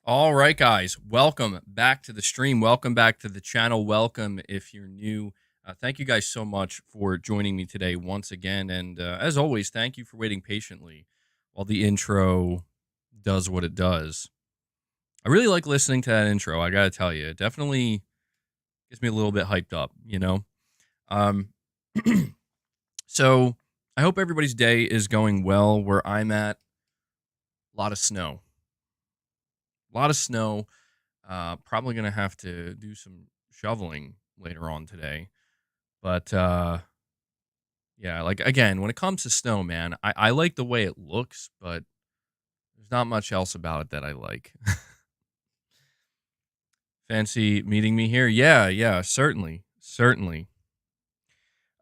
All right, guys, welcome back to the stream. Welcome back to the channel. Welcome if you're new. Thank you guys so much for joining me today once again. And as always, thank you for waiting patiently while the intro does what it does. I really like listening to that intro. I got to tell you, it definitely gets me a little bit hyped up, you know? Um, so I hope everybody's day is going well where I'm at. A lot of snow. A lot of snow. Probably gonna have to do some shoveling later on today. But yeah, like again, when it comes to snow, man, I like the way it looks, but there's not much else about it that I like. Fancy meeting me here? Yeah, certainly, certainly.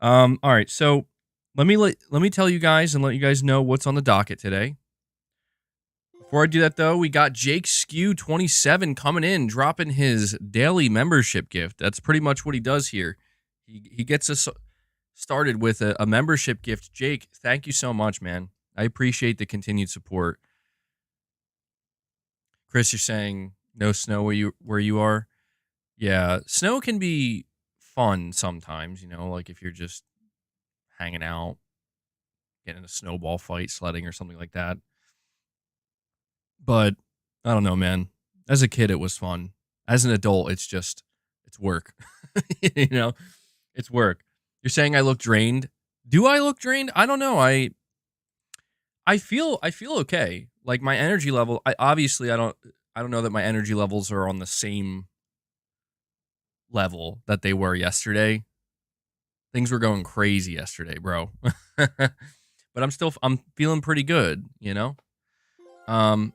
All right, so let me tell you guys and let you guys know what's on the docket today. Before I do that, though, we got Jake Skew 27 coming in, dropping his daily membership gift. That's pretty much what he does here. He gets us started with a membership gift. Jake, thank you so much, man. I appreciate the continued support. Chris, you're saying no snow where you are? Yeah, snow can be fun sometimes, like if you're just hanging out, getting in a snowball fight, sledding or something like that. But I don't know, man. As a kid, it was fun. As an adult, it's work. you know, it's work. You're saying I look drained. Do I look drained? I don't know. I feel okay. Like my energy level. I don't know that my energy levels are on the same level that they were yesterday. Things were going crazy yesterday, bro. But I'm feeling pretty good. Um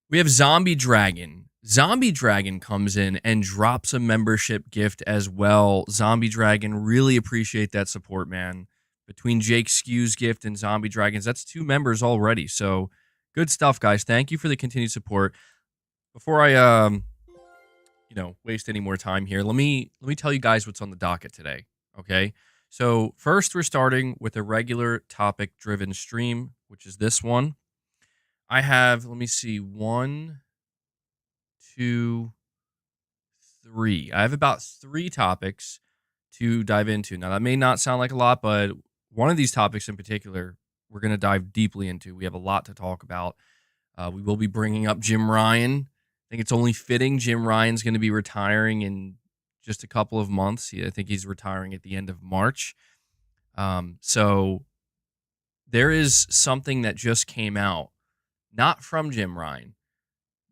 We have Zombie Dragon. Zombie Dragon comes in and drops a membership gift as well. Zombie Dragon, really appreciate that support, man. Between Jake Skew's gift and Zombie Dragons, that's 2 members already. So good stuff, guys. Thank you for the continued support. Before I waste any more time here, let me tell you guys what's on the docket today. Okay. So first we're starting with a regular topic driven stream, which is this one. I have, let me see, 1, 2, 3. I have about 3 topics to dive into. Now, that may not sound like a lot, but one of these topics in particular, we're going to dive deeply into. We have a lot to talk about. We will be bringing up Jim Ryan. I think it's only fitting. Jim Ryan's going to be retiring in just a couple of months. I think he's retiring at the end of March. So there is something that just came out, not from Jim Ryan,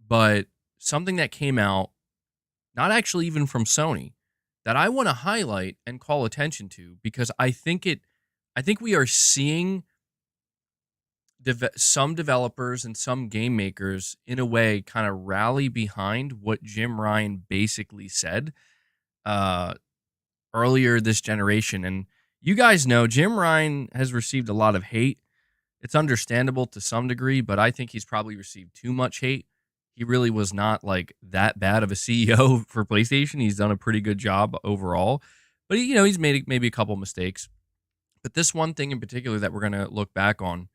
but something that came out, not actually even from Sony, that I want to highlight and call attention to because I think we are seeing some developers and some game makers in a way kind of rally behind what Jim Ryan basically said uh, earlier this generation. And you guys know Jim Ryan has received a lot of hate. It's understandable to some degree, but I think he's probably received too much hate. He really was not like that bad of a CEO for PlayStation. He's done a pretty good job overall, but he's made maybe a couple mistakes. But this one thing in particular that we're gonna look back on,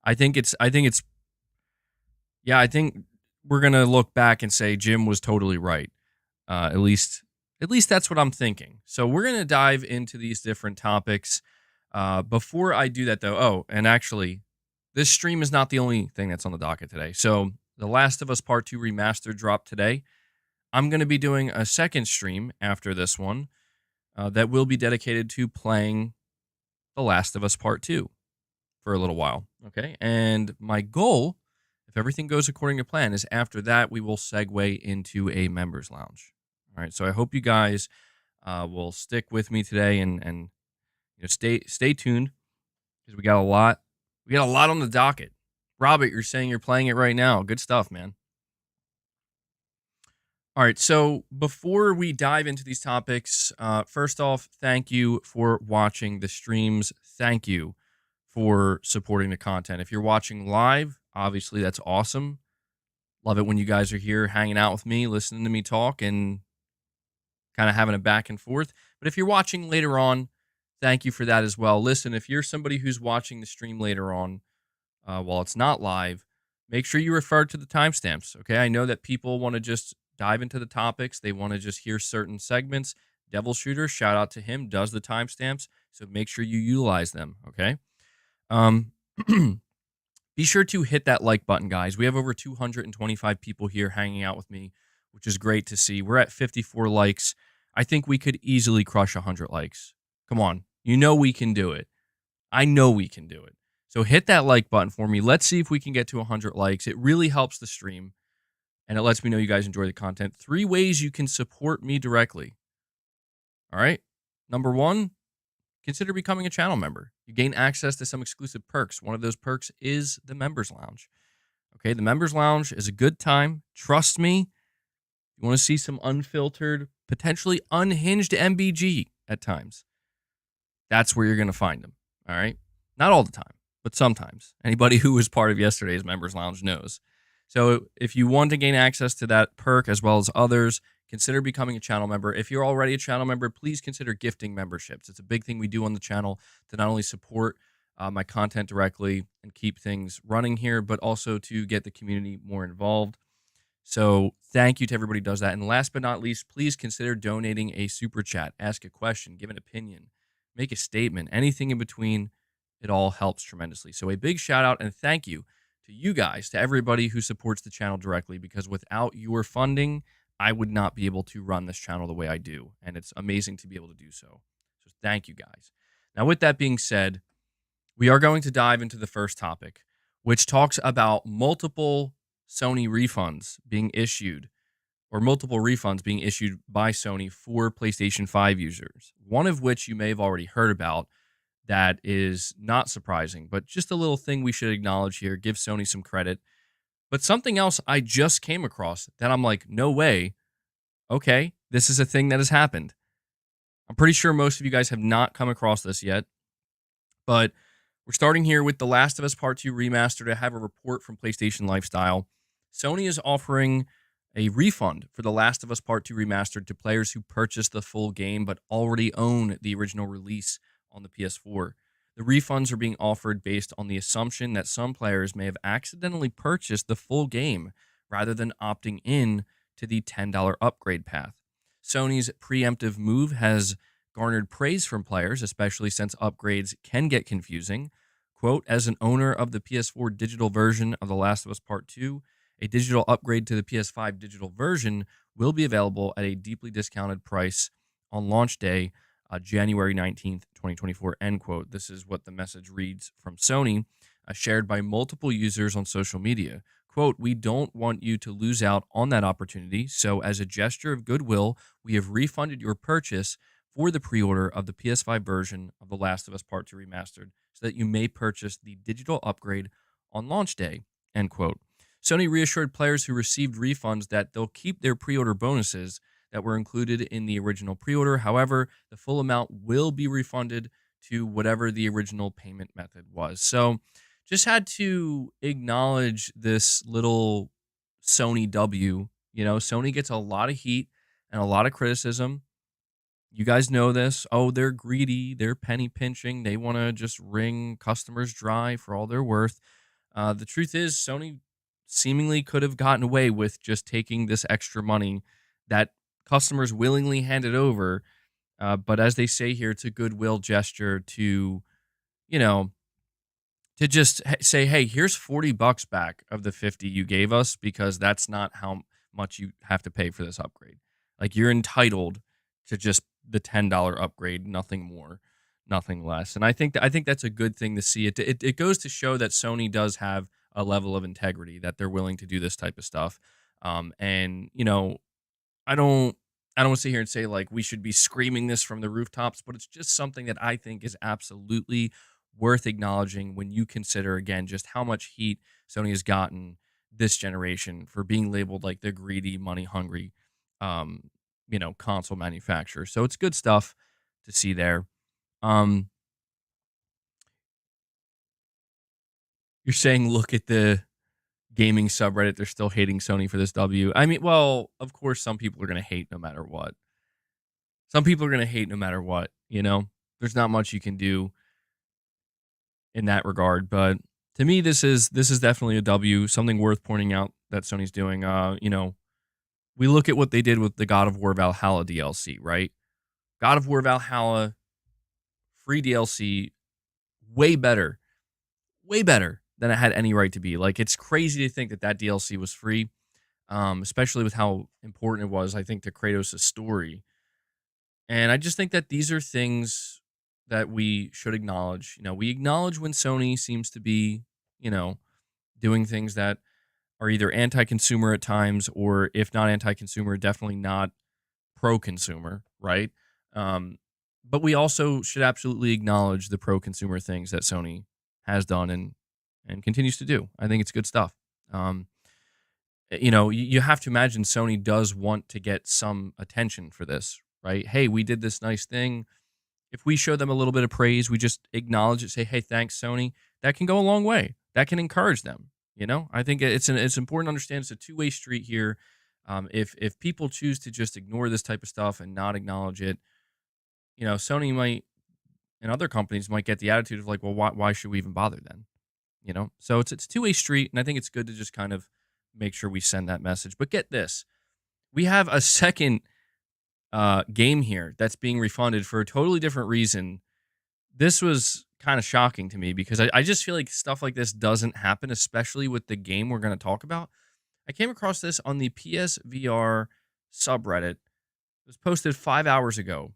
I think we're gonna look back and say Jim was totally right. At least that's what I'm thinking. So we're gonna dive into these different topics. Before I do that, though, and actually, this stream is not the only thing that's on the docket today. So The Last of Us Part 2 Remastered dropped today. I'm going to be doing a second stream after this one that will be dedicated to playing The Last of Us Part 2 for a little while. Okay. And my goal, if everything goes according to plan, is after that, we will segue into a members lounge. All right. So I hope you guys will stick with me today and stay tuned because we got a lot. We got a lot on the docket. Robert, you're saying you're playing it right now. Good stuff, man. All right, so before we dive into these topics, first off, thank you for watching the streams. Thank you for supporting the content. If you're watching live, obviously that's awesome. Love it when you guys are here hanging out with me, listening to me talk, and kind of having a back and forth. But if you're watching later on, thank you for that as well. Listen, if you're somebody who's watching the stream later on, while it's not live, make sure you refer to the timestamps. Okay. I know that people want to just dive into the topics, they want to just hear certain segments. Devil Shooter, shout out to him, does the timestamps. So make sure you utilize them. Okay. Um, be sure to hit that like button, guys. We have over 225 people here hanging out with me, which is great to see. We're at 54 likes. I think we could easily crush 100 likes. Come on. You know we can do it. I know we can do it. So hit that like button for me. Let's see if we can get to 100 likes. It really helps the stream, and it lets me know you guys enjoy the content. 3 ways you can support me directly. All right. Number 1, consider becoming a channel member. You gain access to some exclusive perks. One of those perks is the Members Lounge. Okay, the Members Lounge is a good time. Trust me. You want to see some unfiltered, potentially unhinged MBG at times. That's where you're going to find them. All right. Not all the time, but sometimes. Anybody who was part of yesterday's Members Lounge knows. So if you want to gain access to that perk as well as others, consider becoming a channel member. If you're already a channel member, please consider gifting memberships. It's a big thing we do on the channel to not only support my content directly and keep things running here, but also to get the community more involved. So thank you to everybody who does that. And last but not least, please consider donating a super chat, ask a question, give an opinion, make a statement, anything in between. It all helps tremendously. So a big shout out and thank you to you guys, to everybody who supports the channel directly, because without your funding, I would not be able to run this channel the way I do. And it's amazing to be able to do so. So thank you guys. Now, with that being said, we are going to dive into the first topic, which talks about multiple Sony refunds being issued, or multiple refunds being issued by Sony for PlayStation 5 users. One of which you may have already heard about, that is not surprising, but just a little thing we should acknowledge here, give Sony some credit. But something else I just came across that I'm like, no way. Okay, this is a thing that has happened. I'm pretty sure most of you guys have not come across this yet, but we're starting here with The Last of Us Part 2 Remastered. I have a report from PlayStation Lifestyle. Sony is offering a refund for The Last of Us Part 2 Remastered to players who purchased the full game but already own the original release on the PS4. The refunds are being offered based on the assumption that some players may have accidentally purchased the full game rather than opting in to the $10 upgrade path. Sony's preemptive move has garnered praise from players, especially since upgrades can get confusing. Quote, as an owner of the PS4 digital version of The Last of Us Part 2, a digital upgrade to the PS5 digital version will be available at a deeply discounted price on launch day, January 19th, 2024, end quote. This is what the message reads from Sony, shared by multiple users on social media. Quote, we don't want you to lose out on that opportunity, so as a gesture of goodwill, we have refunded your purchase for the pre-order of the PS5 version of The Last of Us Part 2 Remastered so that you may purchase the digital upgrade on launch day, end quote. Sony reassured players who received refunds that they'll keep their pre-order bonuses that were included in the original pre-order. However, the full amount will be refunded to whatever the original payment method was. So just had to acknowledge this little Sony W. You know, Sony gets a lot of heat and a lot of criticism. You guys know this. Oh, they're greedy. They're penny pinching. They want to just wring customers dry for all they're worth. The truth is, Sony seemingly could have gotten away with just taking this extra money that customers willingly handed over. But as they say here, it's a goodwill gesture to, you know, to just say, hey, here's $40 back of the 50 you gave us, because that's not how much you have to pay for this upgrade. Like, you're entitled to just the $10 upgrade, nothing more, nothing less. And I think that's a good thing to see. It goes to show that Sony does have a level of integrity, that they're willing to do this type of stuff. And you know, I don't want to sit here and say like we should be screaming this from the rooftops, but it's just something that I think is absolutely worth acknowledging when you consider, again, just how much heat Sony has gotten this generation for being labeled like the greedy, money hungry, console manufacturer. So it's good stuff to see there. You're saying look at the gaming subreddit, they're still hating Sony for this W. I mean, well, of course, some people are going to hate no matter what. Some people are going to hate no matter what, you know? There's not much you can do in that regard. But To me, this is definitely a W. Something worth pointing out that Sony's doing. We look at what they did with the God of War Valhalla DLC, right? God of War Valhalla free DLC, way better, way better than it had any right to be. Like it's crazy to think that that DLC was free, especially with how important it was. I think to Kratos' story, and I just think that these are things that we should acknowledge. We acknowledge when Sony seems to be, you know, doing things that are either anti-consumer at times, or if not anti-consumer, definitely not pro-consumer, right? Um, but we also should absolutely acknowledge the pro-consumer things that Sony has done and continues to do. I think it's good stuff. Um, you have to imagine Sony does want to get some attention for this, right? Hey, we did this nice thing. If we show them a little bit of praise, we just acknowledge it, say, "Hey, thanks, Sony." That can go a long way. That can encourage them. I think it's important to understand it's a two-way street here. If people choose to just ignore this type of stuff and not acknowledge it, Sony might and other companies might get the attitude of like, well, why should we even bother then? So it's a two-way street, and I think it's good to just kind of make sure we send that message. But get this, we have a second game here that's being refunded for a totally different reason. This was kind of shocking to me because I just feel like stuff like this doesn't happen, especially with the game we're going to talk about. I came across this on the PSVR subreddit. It was posted 5 hours ago.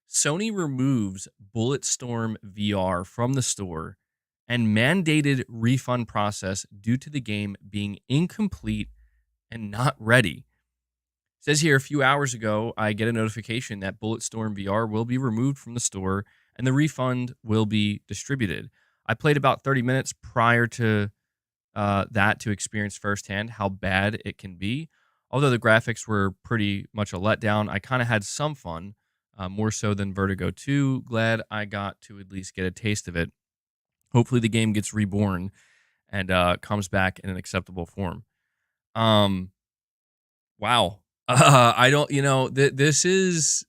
Sony removes Bulletstorm VR from the store and mandated refund process due to the game being incomplete and not ready. It says here, a few hours ago, I get a notification that Bulletstorm VR will be removed from the store and the refund will be distributed. I played about 30 minutes prior to that to experience firsthand how bad it can be. Although the graphics were pretty much a letdown, I kind of had some fun, more so than Vertigo 2. Glad I got to at least get a taste of it. Hopefully the game gets reborn and comes back in an acceptable form. Wow. I don't, this is,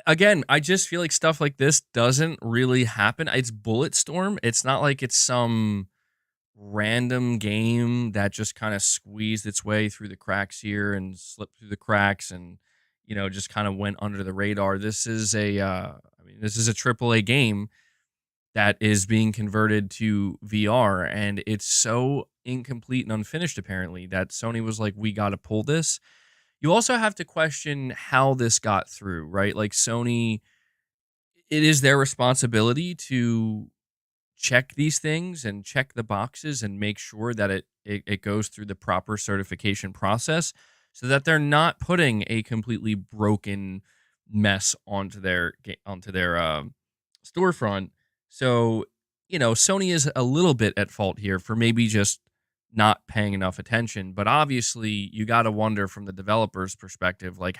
again, I just feel like stuff like this doesn't really happen. It's Bulletstorm. It's not like it's some random game that just kind of squeezed its way through the cracks here and slipped through the cracks and, just kind of went under the radar. This is this is a AAA game that is being converted to VR, and it's so incomplete and unfinished apparently that Sony was like, we got to pull this. You also have to question how this got through, right? Like Sony, it is their responsibility to check these things and check the boxes and make sure that it goes through the proper certification process so that they're not putting a completely broken mess onto their storefront. So, Sony is a little bit at fault here for maybe just not paying enough attention. But obviously, you got to wonder from the developer's perspective, like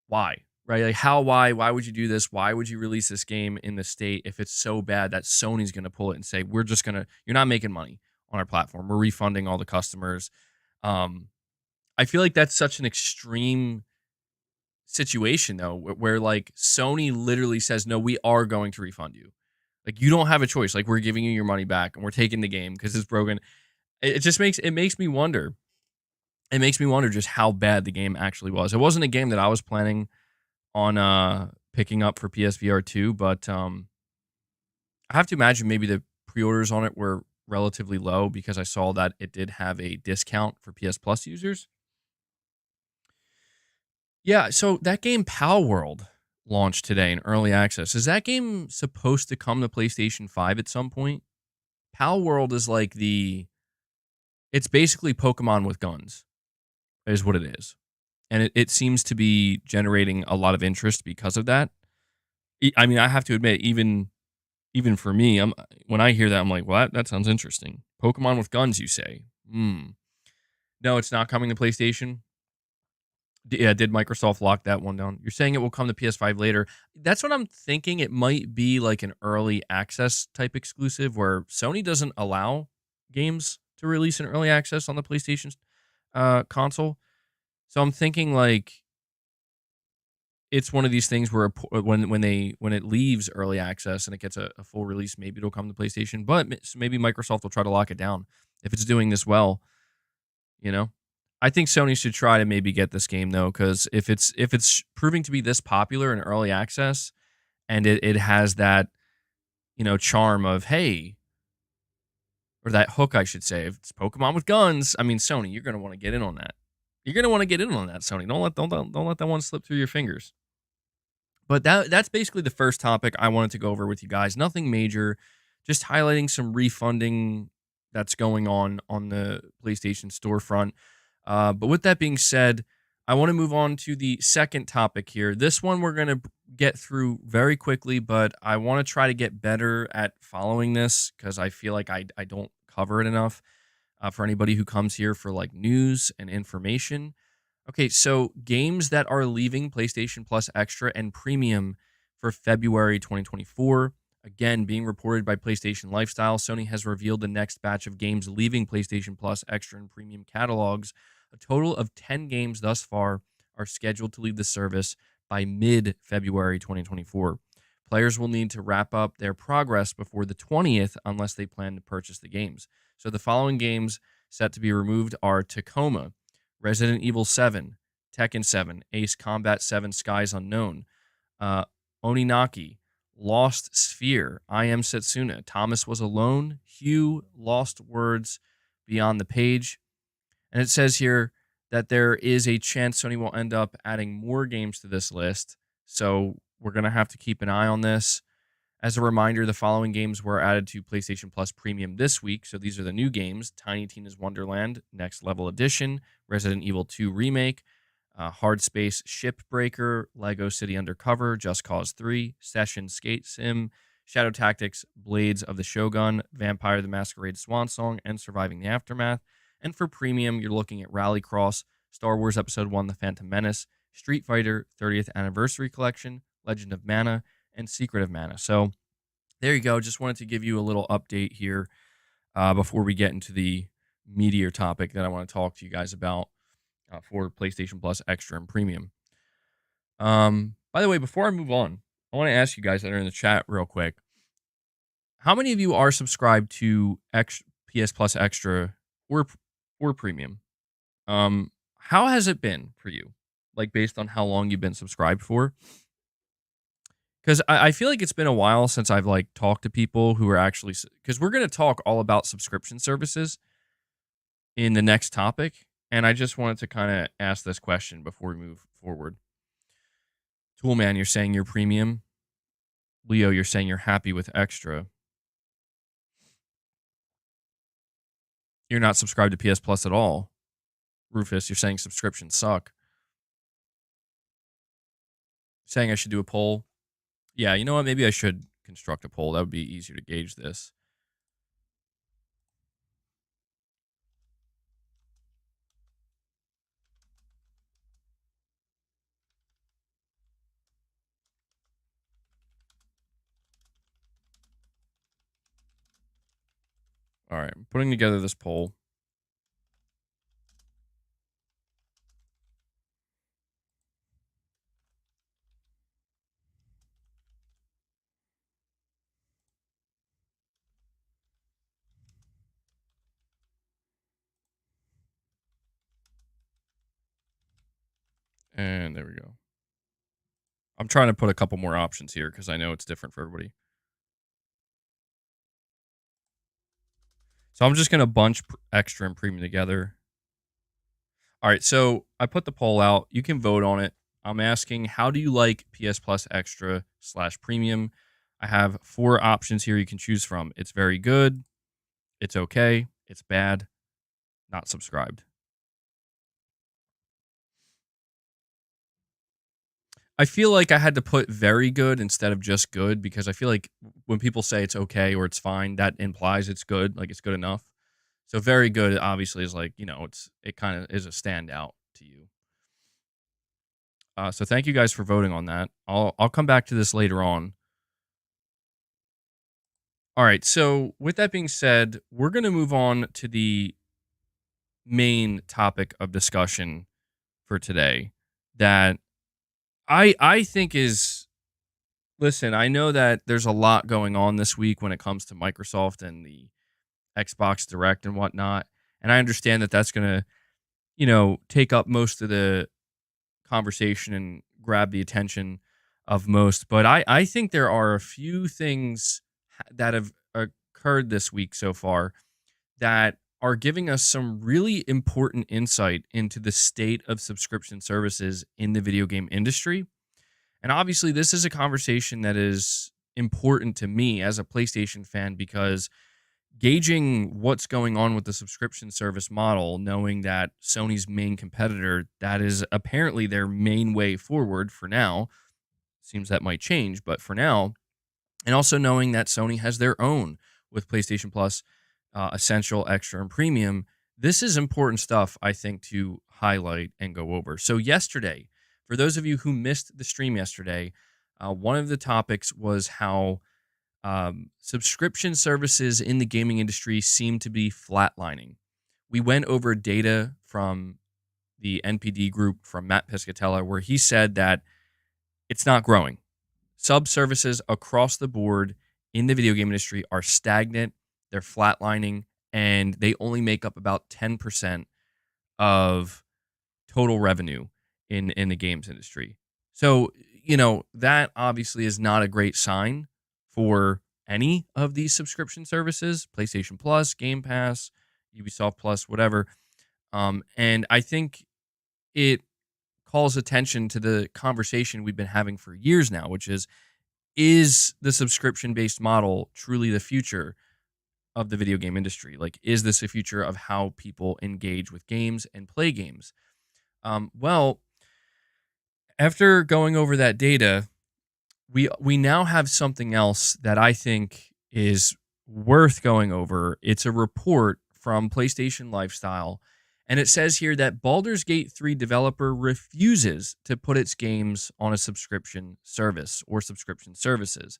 why, right? Like why would you do this? Why would you release this game in the state if it's so bad that Sony's going to pull it and say, you're not making money on our platform. We're refunding all the customers. I feel like that's such an extreme situation though, where like Sony literally says, no, we are going to refund you. Like you don't have a choice. Like we're giving you your money back and we're taking the game because it's broken. It makes me wonder. It makes me wonder just how bad the game actually was. It wasn't a game that I was planning on picking up for PSVR 2, but I have to imagine maybe the pre-orders on it were relatively low because I saw that it did have a discount for PS Plus users. Yeah, so that game Pal World launched today in early access. Is that game supposed to come to PlayStation 5 at some point? Pal World is like it's basically Pokemon with guns, is what it is. And it seems to be generating a lot of interest because of that. I mean, I have to admit, even for me, when I hear that, I'm like, well, that sounds interesting. Pokemon with guns, you say? No, it's not coming to PlayStation. Yeah, did Microsoft lock that one down? You're saying it will come to PS5 later. That's what I'm thinking. It might be like an early access type exclusive where Sony doesn't allow games to release in early access on the PlayStation console. So I'm thinking like it's one of these things where when it leaves early access and it gets a full release, maybe it'll come to PlayStation, but maybe Microsoft will try to lock it down if it's doing this well. You know, I think Sony should try to maybe get this game though, because if it's proving to be this popular in early access and it has that charm of hey, or that hook I should say, if it's Pokemon with guns, I mean Sony, you're gonna want to get in on that. You're gonna want to get in on that, Sony. Don't let that one slip through your fingers. But that's basically the first topic I wanted to go over with you guys. Nothing major, just highlighting some refunding that's going on the PlayStation storefront. But with that being said, I want to move on to the second topic here. This one we're going to get through very quickly, but I want to try to get better at following this because I feel like I don't cover it enough for anybody who comes here for like news and information. Okay, so games that are leaving PlayStation Plus Extra and Premium for February 2024. Again, being reported by PlayStation Lifestyle, Sony has revealed the next batch of games leaving PlayStation Plus Extra and Premium catalogs. A total of 10 games thus far are scheduled to leave the service by mid-February 2024. Players will need to wrap up their progress before the 20th unless they plan to purchase the games. So the following games set to be removed are Tacoma, Resident Evil 7, Tekken 7, Ace Combat 7 Skies Unknown, Oninaki, Lost Sphere, I Am Setsuna, Thomas Was Alone, Hugh, Lost Words, Beyond the Page. And it says here that there is a chance Sony will end up adding more games to this list. So we're going to have to keep an eye on this. As a reminder, the following games were added to PlayStation Plus Premium this week. So these are the new games: Tiny Tina's Wonderland Next Level Edition, Resident Evil 2 Remake, Hard Space Shipbreaker, Lego City Undercover, Just Cause 3, Session Skate Sim, Shadow Tactics, Blades of the Shogun, Vampire the Masquerade Swan Song, and Surviving the Aftermath. And for Premium, you're looking at Rallycross, Star Wars Episode 1 The Phantom Menace, Street Fighter 30th Anniversary Collection, Legend of Mana, and Secret of Mana. So there you go. Just wanted to give you a little update here before we get into the meatier topic that I want to talk to you guys about for PlayStation Plus Extra and Premium. By the way, before I move on, I want to ask you guys that are in the chat real quick. How many of you are subscribed to PS Plus Extra or Premium? How has it been for you? Like based on how long you've been subscribed for? Because I feel like it's been a while since I've like talked to people who are actually, because we're going to talk all about subscription services in the next topic. And I just wanted to kind of ask this question before we move forward. Toolman, you're saying you're premium. Leo, you're saying you're happy with extra. You're not subscribed to PS Plus at all. Rufus, you're saying subscriptions suck. Saying I should do a poll. Yeah, you know what? Maybe I should construct a poll. That would be easier to gauge this. All right, I'm putting together this poll. And there we go. I'm trying to put a couple more options here because I know it's different for everybody. So I'm just going to bunch extra and premium together. All right, so I put the poll out. You can vote on it. I'm asking, how do you like PS Plus Extra / Premium? I have 4 options here you can choose from. It's very good. It's okay. It's bad. Not subscribed. I feel like I had to put very good instead of just good because I feel like when people say it's okay or it's fine, that implies it's good, like it's good enough. So very good obviously is like, it kind of is a standout to you. So thank you guys for voting on that. I'll come back to this later on. All right, so with that being said, we're going to move on to the main topic of discussion for today that I think is listen, I know that there's a lot going on this week when it comes to Microsoft and the Xbox Direct and whatnot, and I understand that that's gonna, take up most of the conversation and grab the attention of most. But I think there are a few things that have occurred this week so far that are giving us some really important insight into the state of subscription services in the video game industry. And obviously, this is a conversation that is important to me as a PlayStation fan because gauging what's going on with the subscription service model, knowing that Sony's main competitor, that is apparently their main way forward for now, seems that might change, but for now, and also knowing that Sony has their own with PlayStation Plus, Essential, Extra, and Premium. This is important stuff, I think, to highlight and go over. So, yesterday, for those of you who missed the stream yesterday, one of the topics was how subscription services in the gaming industry seem to be flatlining. We went over data from the NPD group from Matt Piscatella, where he said that it's not growing. Sub services across the board in the video game industry are stagnant, they're flatlining, and they only make up about 10% of total revenue in the games industry. So, that obviously is not a great sign for any of these subscription services, PlayStation Plus, Game Pass, Ubisoft Plus, whatever. And I think it calls attention to the conversation we've been having for years now, which is the subscription based model truly the future of the video game industry? Like, is this a future of how people engage with games and play games? Well, after going over that data, we now have something else that I think is worth going over. It's a report from PlayStation Lifestyle, and it says here that Baldur's Gate 3 developer refuses to put its games on a subscription service or subscription services.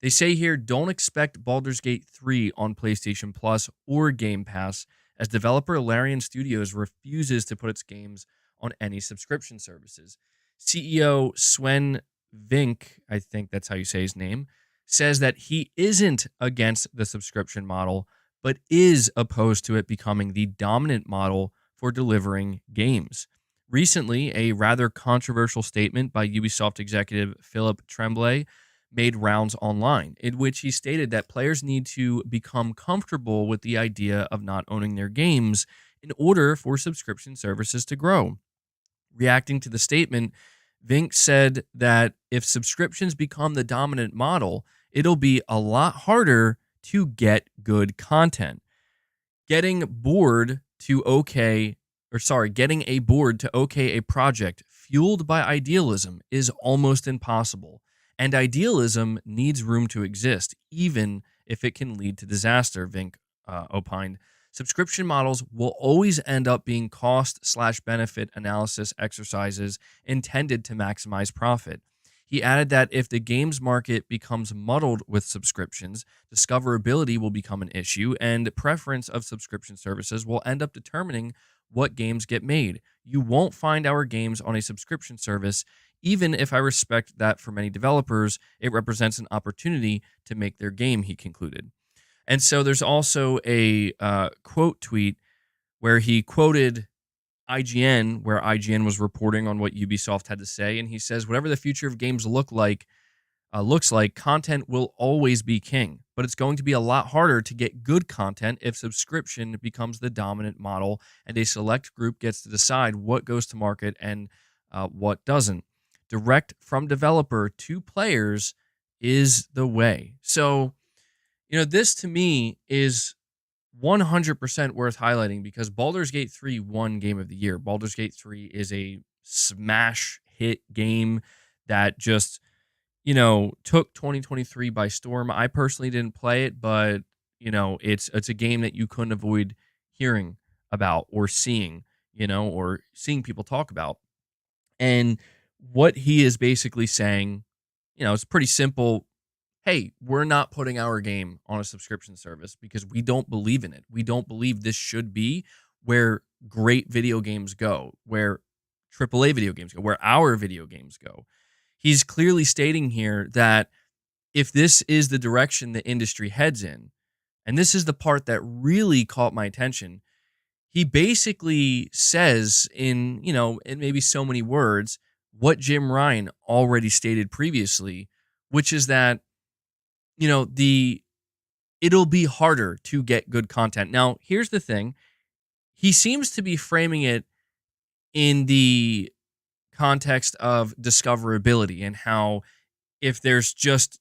They say here, don't expect Baldur's Gate 3 on PlayStation Plus or Game Pass, as developer Larian Studios refuses to put its games on any subscription services. CEO Sven Vink, I think that's how you say his name, says that he isn't against the subscription model, but is opposed to it becoming the dominant model for delivering games. Recently, a rather controversial statement by Ubisoft executive Philip Tremblay made rounds online, in which he stated that players need to become comfortable with the idea of not owning their games in order for subscription services to grow. Reacting to the statement, Vink said that if subscriptions become the dominant model, it'll be a lot harder to get good content. Getting getting a board to okay a project fueled by idealism is almost impossible. And idealism needs room to exist, even if it can lead to disaster, Vink opined. Subscription models will always end up being cost/benefit analysis exercises intended to maximize profit. He added that if the games market becomes muddled with subscriptions, discoverability will become an issue, and preference of subscription services will end up determining what games get made. You won't find our games on a subscription service. Even if I respect that for many developers, it represents an opportunity to make their game, he concluded. And so there's also a quote tweet where he quoted IGN, where IGN was reporting on what Ubisoft had to say, and he says, "Whatever the future of games looks like, content will always be king, but it's going to be a lot harder to get good content if subscription becomes the dominant model, and a select group gets to decide what goes to market and what doesn't. Direct from developer to players is the way." So, this to me is 100% worth highlighting because Baldur's Gate 3 won Game of the Year. Baldur's Gate 3 is a smash hit game that just, took 2023 by storm. I personally didn't play it, but, it's a game that you couldn't avoid hearing about or seeing, or seeing people talk about. And what he is basically saying, it's pretty simple. Hey, we're not putting our game on a subscription service because we don't believe in it. We don't believe this should be where great video games go, where AAA video games go, where our video games go. He's clearly stating here that if this is the direction the industry heads in, and this is the part that really caught my attention, he basically says in maybe so many words what Jim Ryan already stated previously, which is that, the it'll be harder to get good content. Now, here's the thing. He seems to be framing it in the context of discoverability and how if there's just,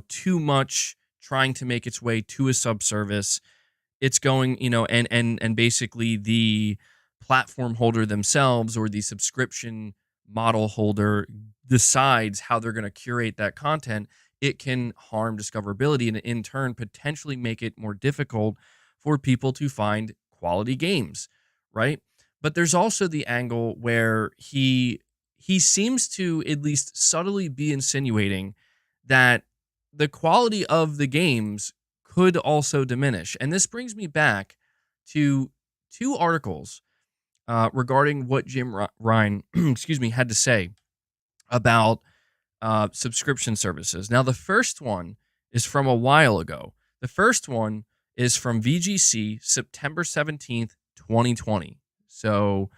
too much trying to make its way to a subservice, it's going, and basically the platform holder themselves or the subscription model holder decides how they're going to curate that content, it can harm discoverability and in turn potentially make it more difficult for people to find quality games, right? But there's also the angle where he seems to at least subtly be insinuating that the quality of the games could also diminish. And this brings me back to two articles regarding what Jim Ryan, excuse me, had to say about subscription services. Now, the first one is from a while ago. The first one is from VGC, September 17th, 2020. So,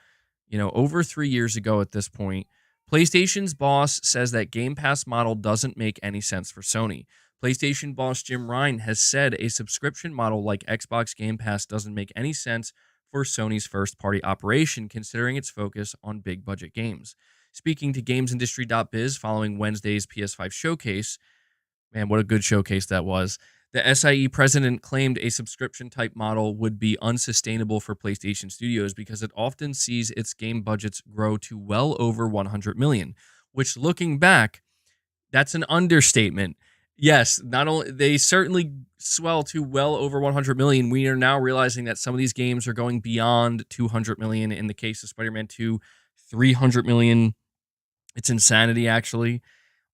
over 3 years ago at this point. PlayStation's boss says that Game Pass model doesn't make any sense for Sony. PlayStation boss Jim Ryan has said a subscription model like Xbox Game Pass doesn't make any sense for Sony's first-party operation, considering its focus on big-budget games. Speaking to GamesIndustry.biz following Wednesday's PS5 showcase, man, what a good showcase that was. The SIE president claimed a subscription-type model would be unsustainable for PlayStation Studios because it often sees its game budgets grow to well over $100 million, which, looking back, that's an understatement. Yes, not only they certainly swell to well over 100 million. We are now realizing that some of these games are going beyond 200 million. In the case of Spider-Man 2, 300 million. It's insanity, actually.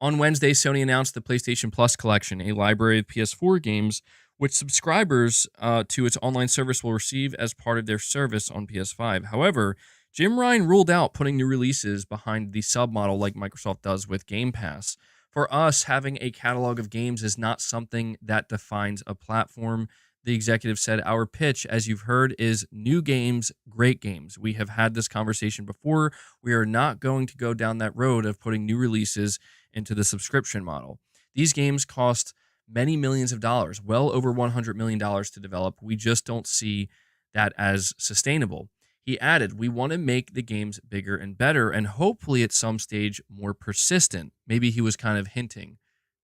On Wednesday, Sony announced the PlayStation Plus collection, a library of PS4 games, which subscribers to its online service will receive as part of their service on PS5. However, Jim Ryan ruled out putting new releases behind the submodel like Microsoft does with Game Pass. For us, having a catalog of games is not something that defines a platform. The executive said, our pitch, as you've heard, is new games, great games. We have had this conversation before. We are not going to go down that road of putting new releases into the subscription model. These games cost many millions of dollars, well over $100 million to develop. We just don't see that as sustainable. He added, we want to make the games bigger and better and hopefully at some stage more persistent. Maybe he was kind of hinting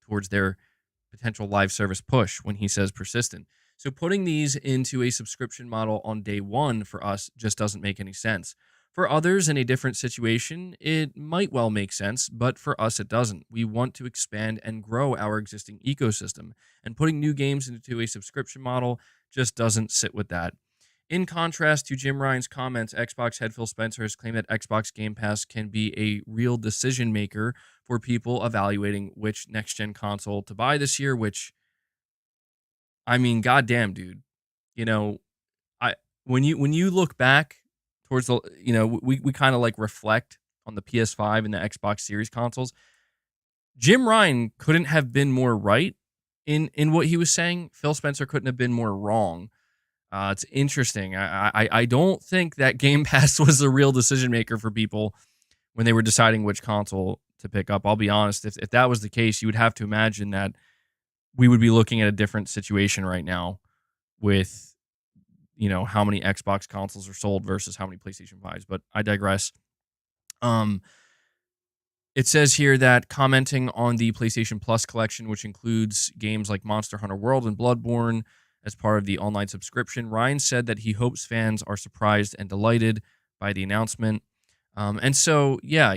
towards their potential live service push when he says persistent. So putting these into a subscription model on day one for us just doesn't make any sense. For others in a different situation, it might well make sense, but for us it doesn't. We want to expand and grow our existing ecosystem, and putting new games into a subscription model just doesn't sit with that. In contrast to Jim Ryan's comments, Xbox head Phil Spencer has claimed that Xbox Game Pass can be a real decision maker for people evaluating which next-gen console to buy this year, which, I mean, goddamn, dude. You know, when you look back towards the, we kind of like reflect on the PS5 and the Xbox Series consoles. Jim Ryan couldn't have been more right in what he was saying. Phil Spencer couldn't have been more wrong. It's interesting. I don't think that Game Pass was a real decision maker for people when they were deciding which console to pick up. I'll be honest, if that was the case, you would have to imagine that we would be looking at a different situation right now with, how many Xbox consoles are sold versus how many PlayStation 5s. But I digress. It says here that commenting on the PlayStation Plus collection, which includes games like Monster Hunter World and Bloodborne, as part of the online subscription, Ryan said that he hopes fans are surprised and delighted by the announcement. And so, yeah,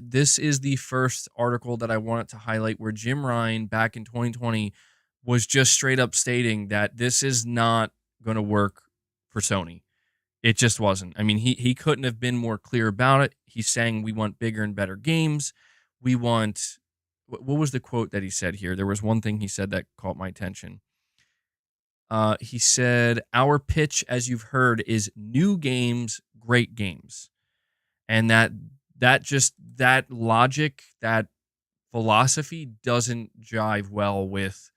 this is the first article that I wanted to highlight where Jim Ryan back in 2020 was just straight up stating that this is not going to work for Sony. It just wasn't. I mean, he couldn't have been more clear about it. He's saying we want bigger and better games. We want, what was the quote that he said here? There was one thing he said that caught my attention. He said, our pitch, as you've heard, is new games, great games. And that logic, that philosophy doesn't jive well with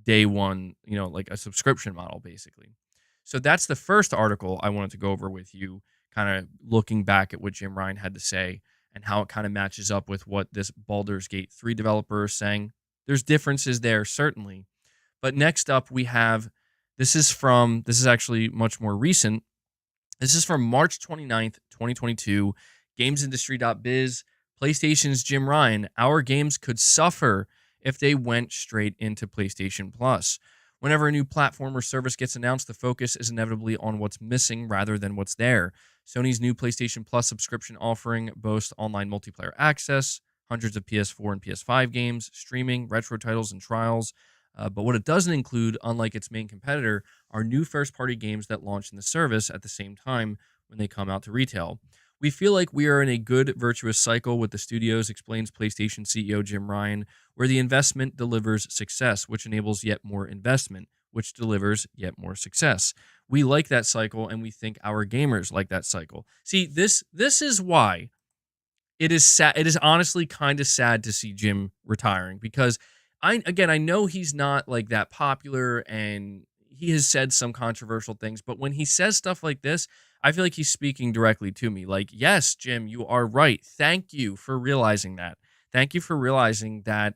day one, like a subscription model, basically. So that's the first article I wanted to go over with you, kind of looking back at what Jim Ryan had to say and how it kind of matches up with what this Baldur's Gate 3 developer is saying. There's differences there, certainly. But next up, we have this is actually much more recent. This is from March 29th, 2022. GamesIndustry.biz. PlayStation's Jim Ryan. Our games could suffer if they went straight into PlayStation Plus. Whenever a new platform or service gets announced, the focus is inevitably on what's missing rather than what's there. Sony's new PlayStation Plus subscription offering boasts online multiplayer access, hundreds of PS4 and PS5 games, streaming, retro titles, and trials. But what it doesn't include, unlike its main competitor, are new first-party games that launch in the service at the same time when they come out to retail. We feel like we are in a good virtuous cycle with the studios, explains PlayStation CEO Jim Ryan, where the investment delivers success, which enables yet more investment, which delivers yet more success. We like that cycle, and we think our gamers like that cycle. See, this is why it is sad. It is honestly kind of sad to see Jim retiring, because I know he's not like that popular, and he has said some controversial things, but when he says stuff like this, I feel like he's speaking directly to me. Like, yes, Jim, you are right. Thank you for realizing that. Thank you for realizing that,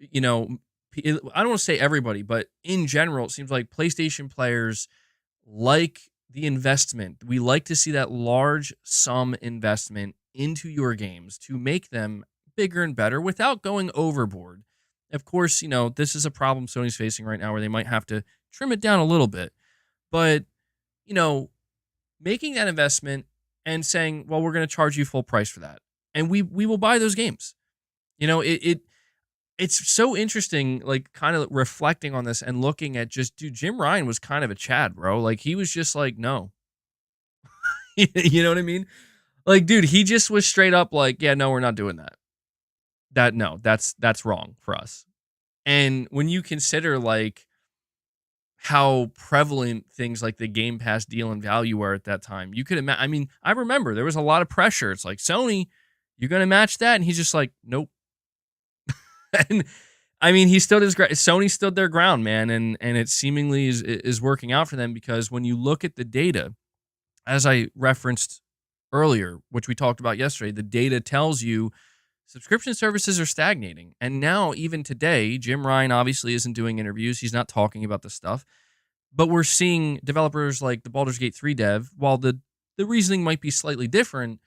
I don't want to say everybody, but in general, it seems like PlayStation players like the investment. We like to see that large sum investment into your games to make them bigger and better without going overboard. Of course, this is a problem Sony's facing right now where they might have to trim it down a little bit. But, making that investment and saying, well, we're going to charge you full price for that. And we will buy those games. It's so interesting, like kind of reflecting on this and looking at just, dude, Jim Ryan was kind of a Chad, bro. Like he was just like, no. You know what I mean? Like, dude, he just was straight up like, yeah, no, we're not doing that. That's wrong for us. And when you consider like how prevalent things like the Game Pass deal and value were at that time, you could imagine. I mean, I remember there was a lot of pressure. It's like, Sony, you're going to match that? And he's just like, nope. And I mean, Sony stood their ground, man. And it seemingly is working out for them, because when you look at the data, as I referenced earlier, which we talked about yesterday, the data tells you subscription services are stagnating. And now, even today, Jim Ryan obviously isn't doing interviews. He's not talking about this stuff. But we're seeing developers like the Baldur's Gate 3 dev, while the reasoning might be slightly different,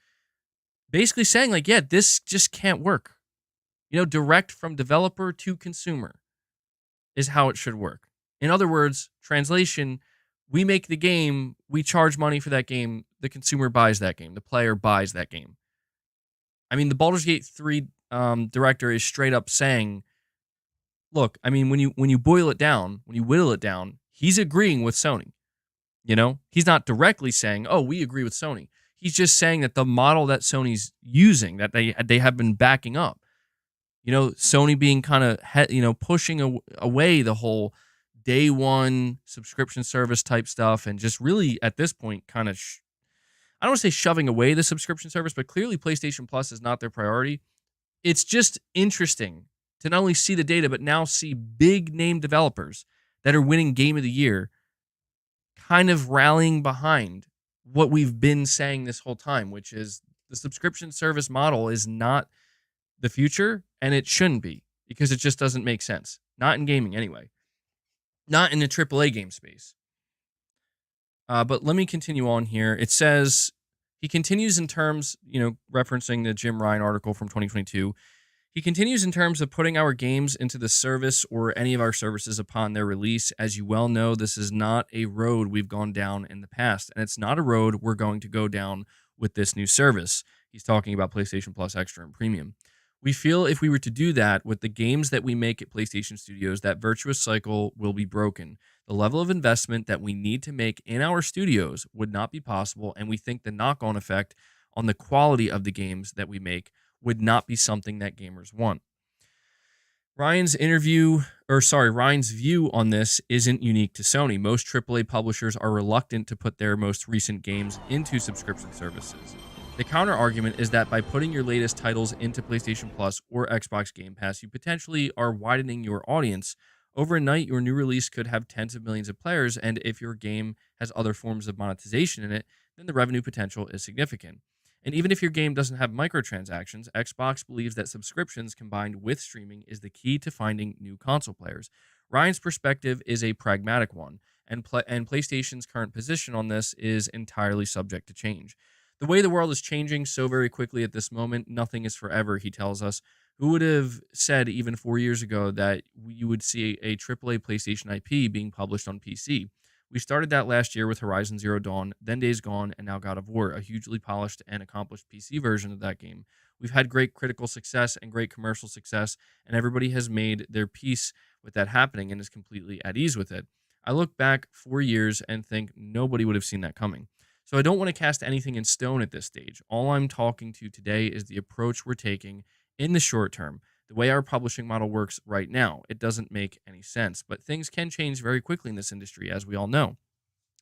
basically saying like, yeah, this just can't work. Direct from developer to consumer is how it should work. In other words, translation, we make the game, we charge money for that game, the consumer buys that game, the player buys that game. I mean, the Baldur's Gate 3 director is straight up saying, look, I mean, when you boil it down, when you whittle it down, he's agreeing with Sony. He's not directly saying, oh, we agree with Sony. He's just saying that the model that Sony's using, that they have been backing up, Sony being kind of, pushing away the whole day one subscription service type stuff, and just really at this point kind of I don't want to say shoving away the subscription service, but clearly PlayStation Plus is not their priority. It's just interesting to not only see the data, but now see big name developers that are winning Game of the Year kind of rallying behind what we've been saying this whole time, which is the subscription service model is not the future, and it shouldn't be, because it just doesn't make sense. Not in gaming anyway. Not in the AAA game space. But let me continue on here. It says, he continues in terms, referencing the Jim Ryan article from 2022. He continues in terms of putting our games into the service or any of our services upon their release. As you well know, this is not a road we've gone down in the past, and it's not a road we're going to go down with this new service. He's talking about PlayStation Plus Extra and Premium. We feel if we were to do that with the games that we make at PlayStation Studios, that virtuous cycle will be broken. The level of investment that we need to make in our studios would not be possible, and we think the knock-on effect on the quality of the games that we make would not be something that gamers want. Ryan's view on this isn't unique to Sony. Most AAA publishers are reluctant to put their most recent games into subscription services. The counter argument is that by putting your latest titles into PlayStation Plus or Xbox Game Pass, you potentially are widening your audience. Overnight, your new release could have tens of millions of players, and if your game has other forms of monetization in it, then the revenue potential is significant. And even if your game doesn't have microtransactions, Xbox believes that subscriptions combined with streaming is the key to finding new console players. Ryan's perspective is a pragmatic one, and PlayStation's current position on this is entirely subject to change. The way the world is changing so very quickly at this moment, nothing is forever, he tells us. Who would have said even 4 years ago that you would see a AAA PlayStation IP being published on PC? We started that last year with Horizon Zero Dawn, then Days Gone, and now God of War, a hugely polished and accomplished PC version of that game. We've had great critical success and great commercial success, and everybody has made their peace with that happening and is completely at ease with it. I look back 4 years and think nobody would have seen that coming. So I don't want to cast anything in stone at this stage. All I'm talking to today is the approach we're taking in the short term. The way our publishing model works right now, it doesn't make any sense. But things can change very quickly in this industry, as we all know.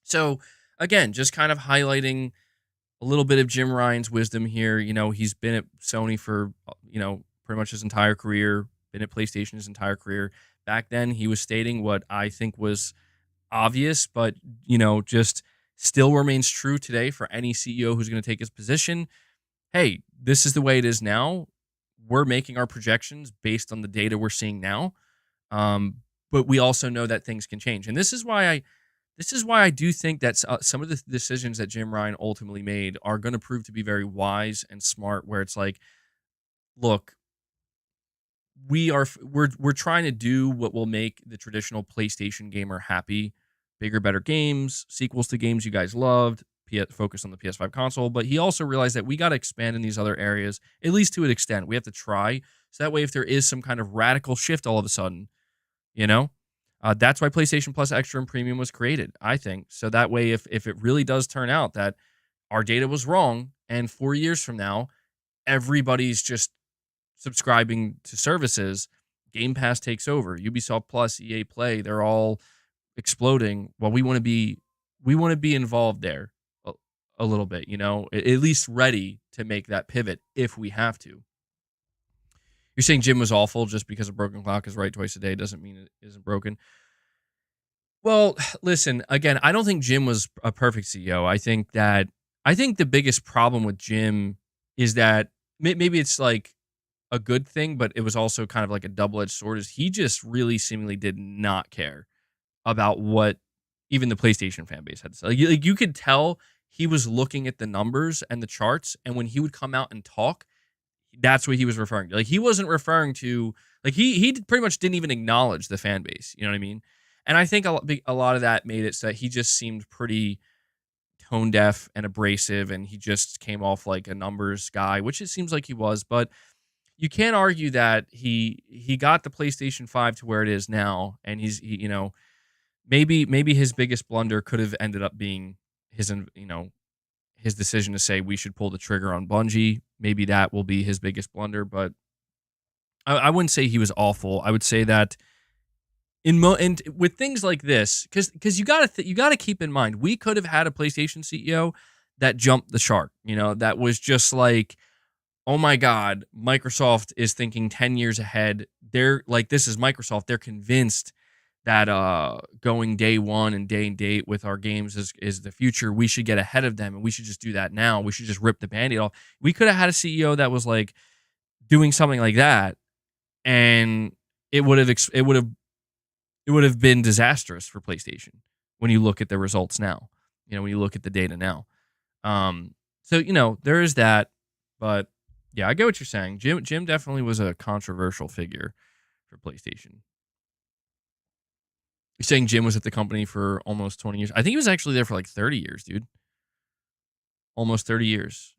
So again, just kind of highlighting a little bit of Jim Ryan's wisdom here. He's been at Sony for, pretty much his entire career, been at PlayStation his entire career. Back then, he was stating what I think was obvious, but, just still remains true today for any CEO who's going to take his position. Hey, this is the way it is now. We're making our projections based on the data we're seeing now. But we also know that things can change. And this is why I do think that some of the decisions that Jim Ryan ultimately made are going to prove to be very wise and smart, where it's like, look, we're trying to do what will make the traditional PlayStation gamer happy. Bigger, better games, sequels to games you guys loved, focus on the PS5 console. But he also realized that we got to expand in these other areas, at least to an extent. We have to try. So that way, if there is some kind of radical shift all of a sudden, that's why PlayStation Plus Extra and Premium was created, I think. So that way, if it really does turn out that our data was wrong, and 4 years from now, everybody's just subscribing to services, Game Pass takes over, Ubisoft Plus, EA Play, they're all exploding. Well, we want to be involved there a little bit, at least ready to make that pivot if we have to. You're saying Jim was awful just because a broken clock is right twice a day doesn't mean it isn't broken. Well, listen, again, I don't think Jim was a perfect CEO. I think the biggest problem with Jim is that maybe it's like a good thing, but it was also kind of like a double-edged sword, is he just really seemingly did not care about what even the PlayStation fan base had to say. Like, you could tell he was looking at the numbers and the charts, and when he would come out and talk, that's what he was referring to. Like, he wasn't referring to, like, he pretty much didn't even acknowledge the fan base. You know what I mean? And I think a lot of that made it so that he just seemed pretty tone deaf and abrasive, and he just came off like a numbers guy, which it seems like he was. But you can't argue that he got the PlayStation 5 to where it is now, and maybe his biggest blunder could have ended up being his decision to say we should pull the trigger on Bungie. Maybe that will be his biggest blunder, but I wouldn't say he was awful. I would say that and with things like this, because you gotta keep in mind, we could have had a PlayStation CEO that jumped the shark. That was just like, oh my God, Microsoft is thinking 10 years ahead. They're like, this is Microsoft. They're convinced that going day one and day and date with our games is the future. We should get ahead of them, and we should just do that now. We should just rip the Band-Aid off. We could have had a CEO that was like doing something like that, and it would have been disastrous for PlayStation when you look at the results now. When you look at the data now. So there is that, but yeah, I get what you're saying. Jim definitely was a controversial figure for PlayStation. You're saying Jim was at the company for almost 20 years. I think he was actually there for like 30 years, dude. Almost 30 years.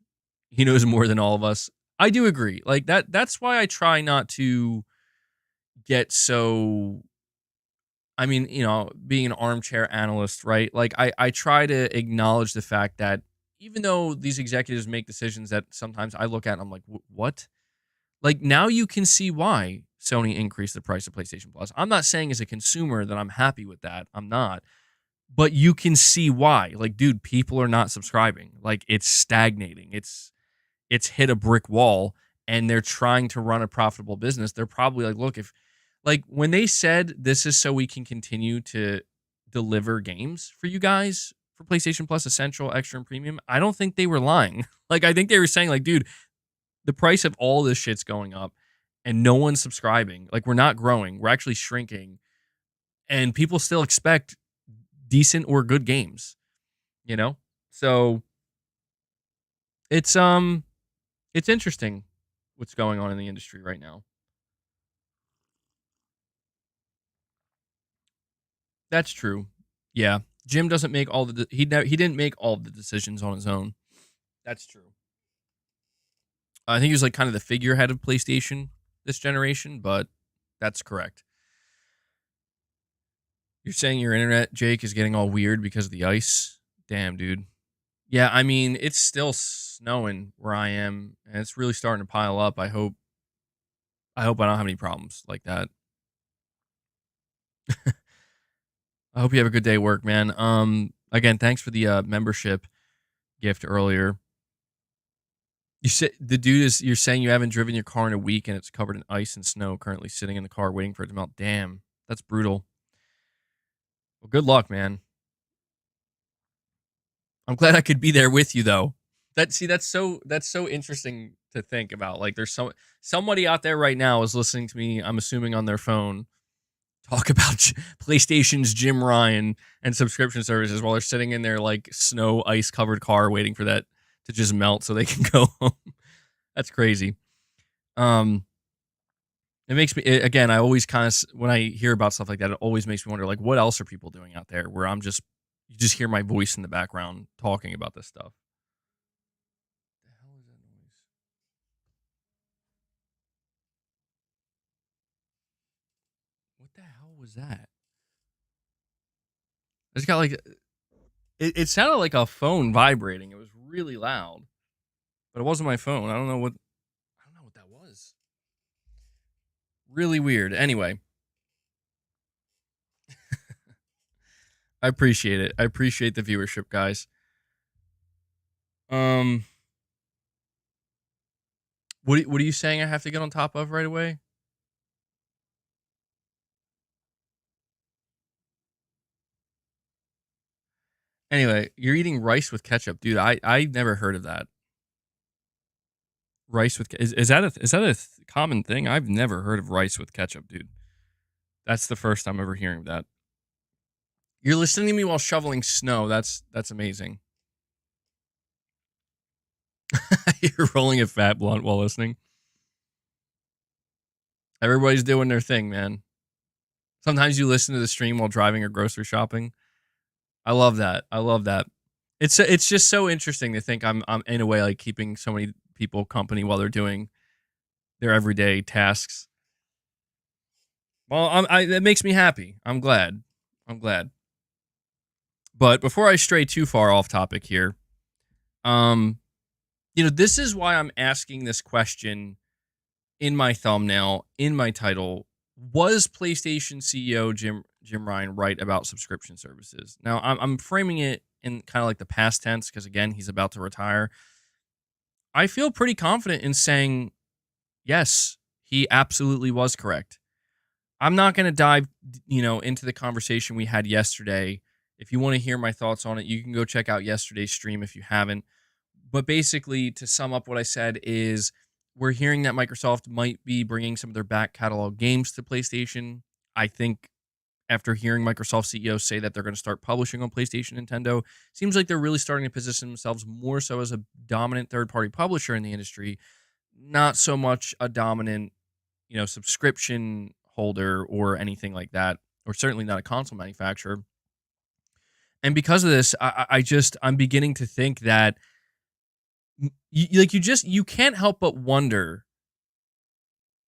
He knows more than all of us. I do agree. Like that's why I try not to get so, being an armchair analyst, right? Like I try to acknowledge the fact that even though these executives make decisions that sometimes I look at and I'm like, what? Like, now you can see why Sony increased the price of PlayStation Plus. I'm not saying as a consumer that I'm happy with that. I'm not. But you can see why. Like, dude, people are not subscribing. Like, it's stagnating. It's it's hit a brick wall and they're trying to run a profitable business, they're probably like, look, if like when they said this is so we can continue to deliver games for you guys for PlayStation Plus Essential, Extra, and Premium, I don't think they were lying. Like, I think they were saying, like, dude, the price of all this shit's going up and no one's subscribing. Like, we're not growing, we're actually shrinking. And people still expect decent or good games, you know? So it's interesting what's going on in the industry right now. That's true. Yeah. Jim doesn't make all the he didn't make all the decisions on his own. That's true. I think he was like kind of the figurehead of PlayStation this generation, but that's correct. You're saying your internet, Jake, is getting all weird because of the ice? Damn, dude. Yeah, I mean, it's still snowing where I am, and it's really starting to pile up. I hope I don't have any problems like that. I hope you have a good day at work, man. Again, thanks for the membership gift earlier. You said the dude is. You're saying you haven't driven your car in a week and it's covered in ice and snow. Currently sitting in the car waiting for it to melt. Damn, that's brutal. Well, good luck, man. I'm glad I could be there with you, though. That's so interesting to think about. Like, there's somebody out there right now is listening to me. I'm assuming on their phone, talk about PlayStation's Jim Ryan and subscription services while they're sitting in their like snow ice covered car waiting for that to just melt so they can go home. That's crazy. It makes me again. I always kind of when I hear about stuff like that, it always makes me wonder like what else are people doing out there where you just hear my voice in the background talking about this stuff. What the hell is that noise? What the hell was that? I just got like it sounded like a phone vibrating. It was really loud, but it wasn't my phone. I don't know what that was. Really weird. Anyway, I appreciate it. I appreciate the viewership, guys. Um, what are you saying? I have to get on top of right away? Anyway, you're eating rice with ketchup, dude. I never heard of that. Rice with is that a common thing? I've never heard of rice with ketchup, dude. That's the first time ever hearing of that. You're listening to me while shoveling snow. That's amazing. You're rolling a fat blunt while listening. Everybody's doing their thing, man. Sometimes you listen to the stream while driving or grocery shopping. I love that. I love that. It's just so interesting to think I'm in a way like keeping so many people company while they're doing their everyday tasks. Well, that makes me happy. I'm glad. I'm glad. But before I stray too far off topic here, this is why I'm asking this question in my thumbnail, in my title. Was PlayStation CEO Jim Ryan right about subscription services? Now, I'm framing it in kind of like the past tense because, again, he's about to retire. I feel pretty confident in saying, yes, he absolutely was correct. I'm not going to dive, into the conversation we had yesterday. If you want to hear my thoughts on it, you can go check out yesterday's stream if you haven't. But basically, to sum up what I said is we're hearing that Microsoft might be bringing some of their back catalog games to PlayStation. I think after hearing Microsoft CEO say that they're going to start publishing on PlayStation, Nintendo, seems like they're really starting to position themselves more so as a dominant third-party publisher in the industry, not so much a dominant, subscription holder or anything like that, or certainly not a console manufacturer. And because of this, I'm beginning to think that you can't help but wonder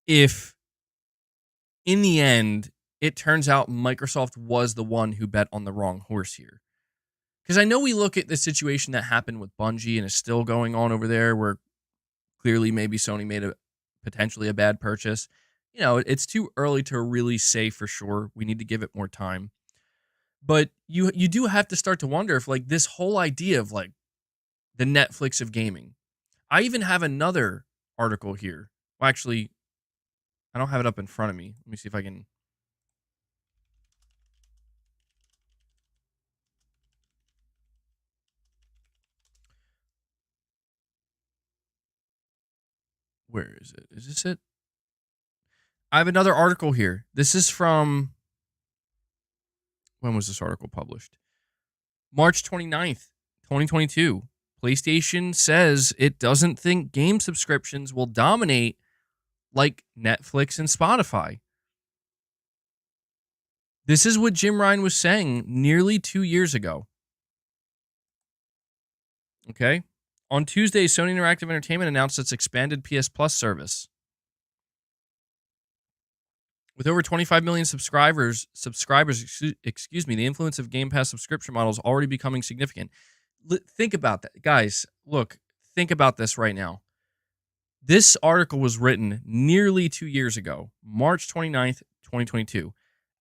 if in the end it turns out Microsoft was the one who bet on the wrong horse here. Because I know we look at the situation that happened with Bungie and is still going on over there where clearly maybe Sony made potentially a bad purchase. It's too early to really say for sure. We need to give it more time. But you do have to start to wonder if like this whole idea of like the Netflix of gaming. I even have another article here. Well, actually, I don't have it up in front of me. Let me see if I can. Where is it? Is this it? I have another article here. This is from, when was this article published? March 29th, 2022. PlayStation says it doesn't think game subscriptions will dominate like Netflix and Spotify. This is what Jim Ryan was saying nearly 2 years ago. Okay. On Tuesday, Sony Interactive Entertainment announced its expanded PS Plus service. With over 25 million subscribers, the influence of Game Pass subscription models already becoming significant. Think about that. Guys, look, think about this right now. This article was written nearly 2 years ago, March 29th, 2022.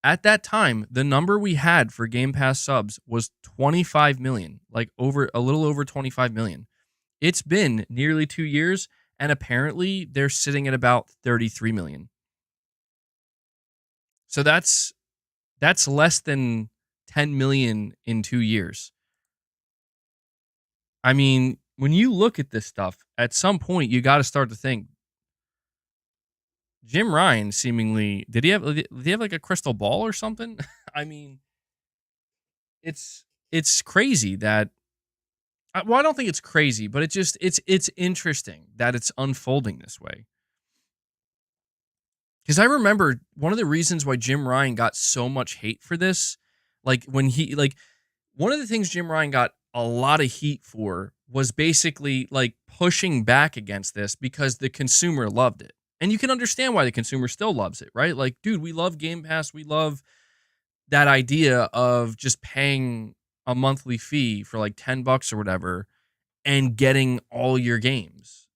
At that time, the number we had for Game Pass subs was 25 million, like a little over 25 million. It's been nearly 2 years, and apparently they're sitting at about 33 million. So that's less than 10 million in 2 years. I mean, when you look at this stuff, at some point you got to start to think Jim Ryan seemingly did he have like a crystal ball or something? I mean, it's crazy that well, I don't think it's crazy, but it's interesting that it's unfolding this way. Because I remember one of the reasons why Jim Ryan got so much hate for this, like when one of the things Jim Ryan got a lot of heat for was basically like pushing back against this because the consumer loved it. And you can understand why the consumer still loves it, right? Like, dude, we love Game Pass. We love that idea of just paying a monthly fee for like $10 or whatever and getting all your games.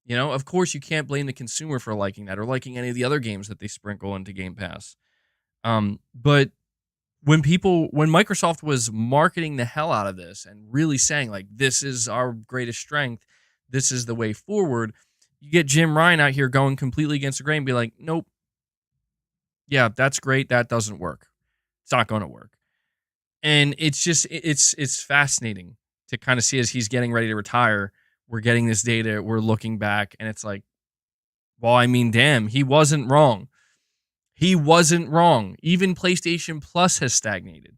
You know, of course, you can't blame the consumer for liking that or liking any of the other games that they sprinkle into Game Pass. But when Microsoft was marketing the hell out of this and really saying like, this is our greatest strength, this is the way forward, you get Jim Ryan out here going completely against the grain and be like, nope. Yeah, that's great. That doesn't work. It's not going to work. And it's just, it's fascinating to kind of see as he's getting ready to retire. We're getting this data, we're looking back, and it's like, well, I mean, damn, he wasn't wrong. He wasn't wrong. Even PlayStation Plus has stagnated.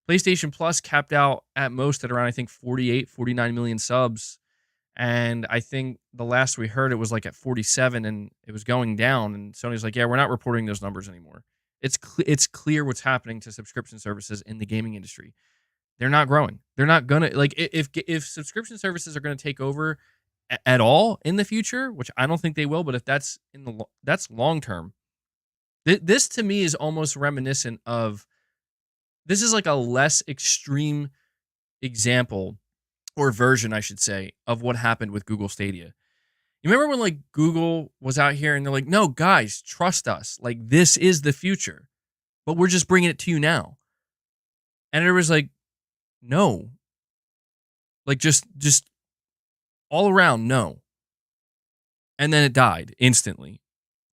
PlayStation Plus capped out at most at around, I think, 48, 49 million subs. And I think the last we heard, it was like at 47, and it was going down. And Sony's like, yeah, we're not reporting those numbers anymore. It's clear what's happening to subscription services in the gaming industry. They're not growing. They're not gonna like if subscription services are gonna take over at all in the future, which I don't think they will. But if that's that's long term, this to me is almost reminiscent of. This is like a less extreme example or version, I should say, of what happened with Google Stadia. You remember when like Google was out here and they're like, "No, guys, trust us. Like this is the future, but we're just bringing it to you now." And it was like, no. Like just all around no. And then it died instantly.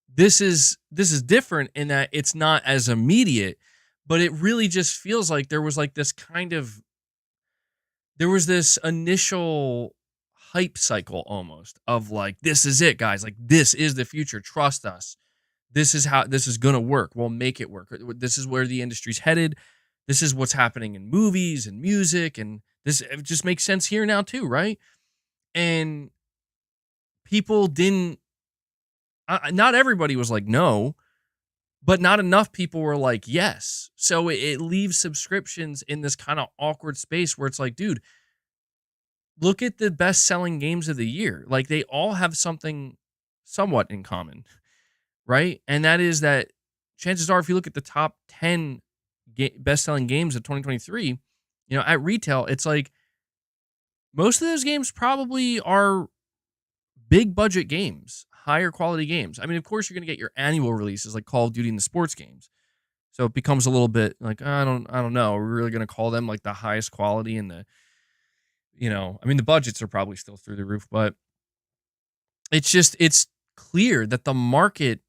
This is different in that it's not as immediate, but it really just feels like there was this initial hype cycle almost of like, this is it, guys. Like this is the future. Trust us. This is how this is going to work. We'll make it work. This is where the industry's headed. This is what's happening in movies and music. And it just makes sense here now too, right? And people didn't, not everybody was like, no, but not enough people were like, yes. So it leaves subscriptions in this kind of awkward space where it's like, dude, look at the best selling games of the year. Like they all have something somewhat in common, right? And that is that chances are, if you look at the top 10 best-selling games of 2023, at retail, it's like most of those games probably are big budget games, higher quality games. I mean, of course, you're going to get your annual releases like Call of Duty and the sports games. So it becomes a little bit like, I don't know. We're really going to call them like the highest quality and the budgets are probably still through the roof, but it's clear that the market,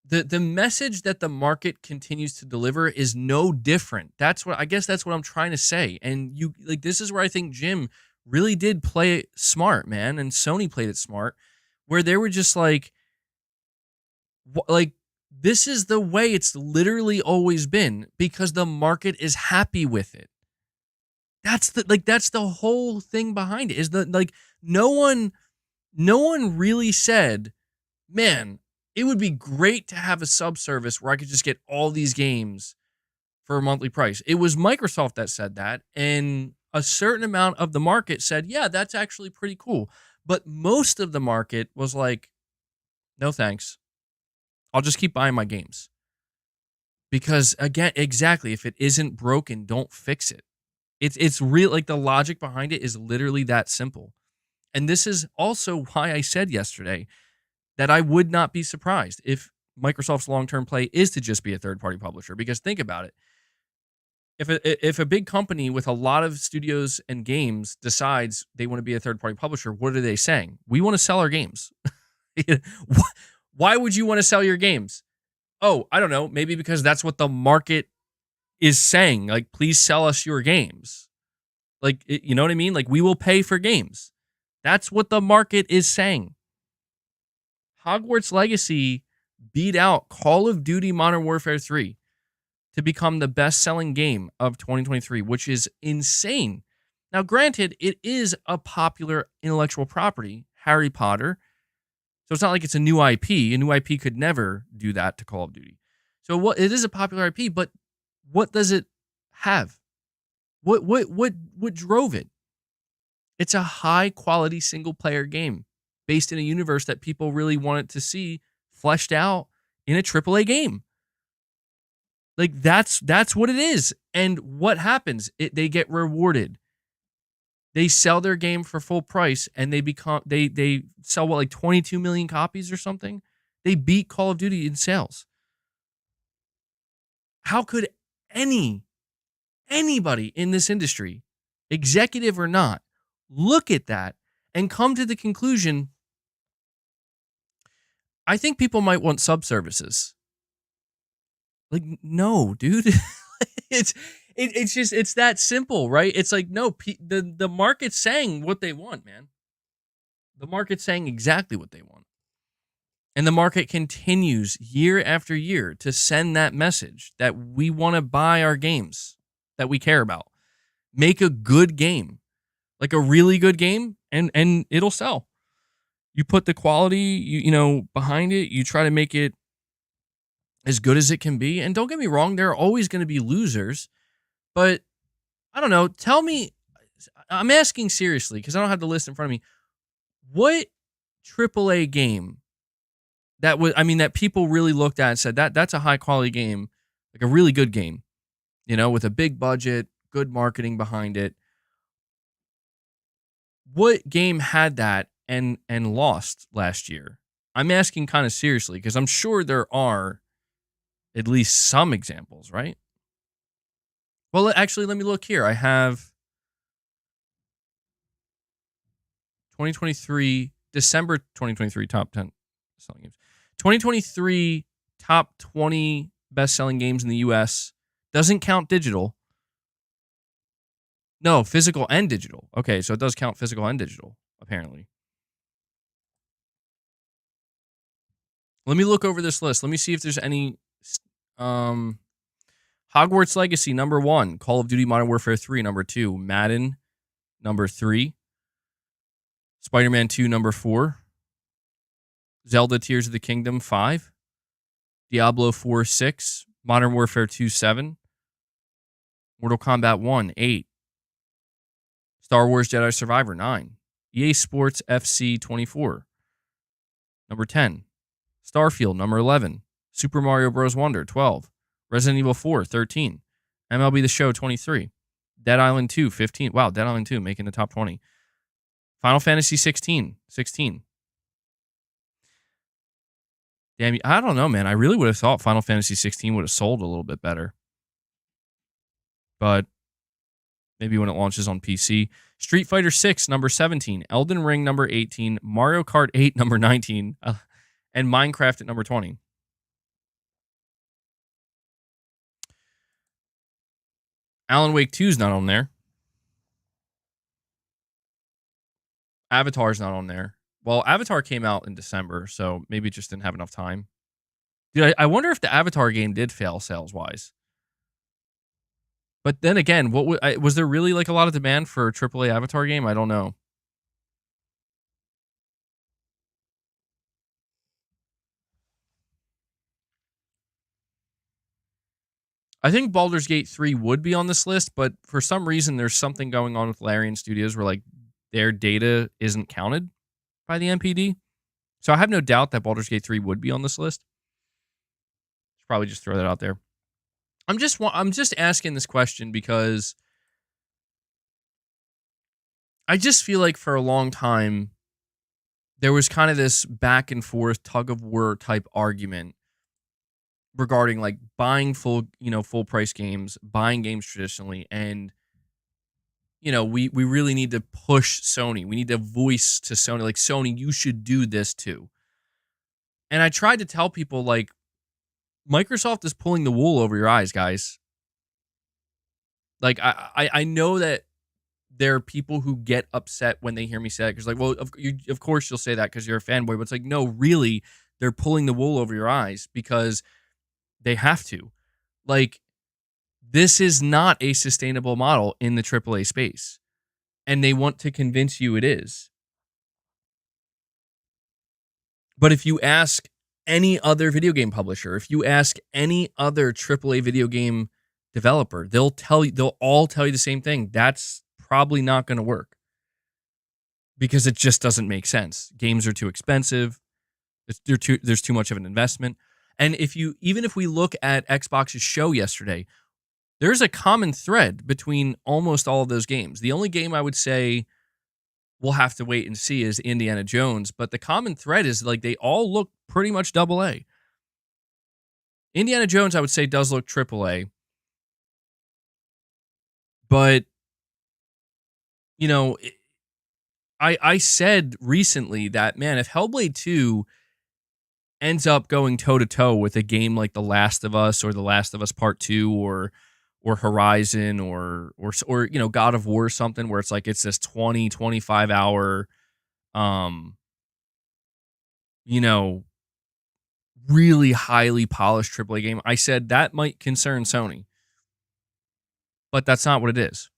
the message that the market continues to deliver is no different. That's what I'm trying to say. And you like this is where I think Jim really did play it smart, man, and Sony played it smart, where they were just like this is the way it's literally always been because the market is happy with it. That's the whole thing behind it. Is that like no one really said, "Man, it would be great to have a subservice where I could just get all these games for a monthly price." It was Microsoft that said that, and a certain amount of the market said, "Yeah, that's actually pretty cool." But most of the market was like, "No thanks. I'll just keep buying my games." Because again, exactly, if it isn't broken, don't fix it. It's real, like the logic behind it is literally that simple. And this is also why I said yesterday that I would not be surprised if Microsoft's long-term play is to just be a third-party publisher. Because think about it. If a big company with a lot of studios and games decides they want to be a third-party publisher, what are they saying? We want to sell our games. Why would you want to sell your games? Oh, I don't know. Maybe because that's what the market is saying. Like, please sell us your games. Like, you know what I mean? Like, we will pay for games. That's what the market is saying. Hogwarts Legacy beat out Call of Duty Modern Warfare 3 to become the best-selling game of 2023, which is insane. Now, granted, it is a popular intellectual property, Harry Potter. So it's not like it's a new IP. A new IP could never do that to Call of Duty. So it is a popular IP, but what does it have? What drove it? It's a high-quality single-player game based in a universe that people really wanted to see fleshed out in a AAA game. Like that's what it is. And what happens? They get rewarded. They sell their game for full price and they sell what, like 22 million copies or something? They beat Call of Duty in sales. How could anybody in this industry, executive or not, look at that and come to the conclusion, I think people might want subservices. Like, no, dude. it's that simple, right? It's like, no, the market's saying what they want, man. The market's saying exactly what they want. And the market continues year after year to send that message that we want to buy our games that we care about. Make a good game, like a really good game, and it'll sell. You put the quality, you know, behind it. You try to make it as good as it can be. And don't get me wrong, there are always going to be losers. But I don't know. Tell me, I'm asking seriously because I don't have the list in front of me. What AAA game that people really looked at and said that's a high quality game, like a really good game, you know, with a big budget, good marketing behind it. What game had that and lost last year? I'm asking kind of seriously because I'm sure there are at least some examples, right? Well, actually, let me look here. I have 2023, December 2023 top 10 selling games. 2023 top 20 best-selling games in the US. Doesn't count digital. No, physical and digital. Okay, so it does count physical and digital, apparently. Let me look over this list. Let me see if there's any Hogwarts Legacy, number 1. Call of Duty Modern Warfare 3, number 2. Madden, number 3. Spider-Man 2, number 4. Zelda Tears of the Kingdom, 5. Diablo 4, 6. Modern Warfare 2, 7. Mortal Kombat 1, 8. Star Wars Jedi Survivor, 9. EA Sports FC 24, number 10. Starfield, number 11. Super Mario Bros. Wonder, 12. Resident Evil 4, 13. MLB The Show, 23. Dead Island 2, 15. Wow, Dead Island 2 making the top 20. Final Fantasy 16, 16. Damn, I don't know, man. I really would have thought Final Fantasy 16 would have sold a little bit better. But maybe when it launches on PC. Street Fighter 6 number 17, Elden Ring number 18, Mario Kart 8 number 19, and Minecraft at number 20. Alan Wake 2 is not on there. Avatar's not on there. Well, Avatar came out in December, so maybe it just didn't have enough time. Dude, I wonder if the Avatar game did fail sales-wise. But then again, was there really like a lot of demand for a AAA Avatar game? I don't know. I think Baldur's Gate 3 would be on this list, but for some reason, there's something going on with Larian Studios where like their data isn't counted by the NPD. So I have no doubt that Baldur's Gate 3 would be on this list. Should probably just throw that out there. I'm just asking this question because I just feel like for a long time there was kind of this back and forth tug of war type argument regarding like buying full price games, buying games traditionally, and we really need to push Sony. We need to voice to Sony, like, Sony, you should do this too. And I tried to tell people, like, Microsoft is pulling the wool over your eyes, guys. Like, I know that there are people who get upset when they hear me say it because, like, well, of course you'll say that because you're a fanboy, but it's like, no, really, they're pulling the wool over your eyes because they have to. Like, this is not a sustainable model in the AAA space, and they want to convince you it is. But if you ask any other video game publisher, if you ask any other AAA video game developer, they'll all tell you the same thing. That's probably not going to work because it just doesn't make sense. Games are too expensive. There's too much of an investment. And even if we look at Xbox's show yesterday, there's a common thread between almost all of those games. The only game I would say we'll have to wait and see is Indiana Jones, but the common thread is like they all look pretty much AA. Indiana Jones, I would say, does look AAA. But, I said recently that, man, if Hellblade 2 ends up going toe-to-toe with a game like The Last of Us or The Last of Us Part 2 or Horizon or God of War or something where it's like it's this 25 hour really highly polished AAA game, I said that might concern Sony. But that's not what it is.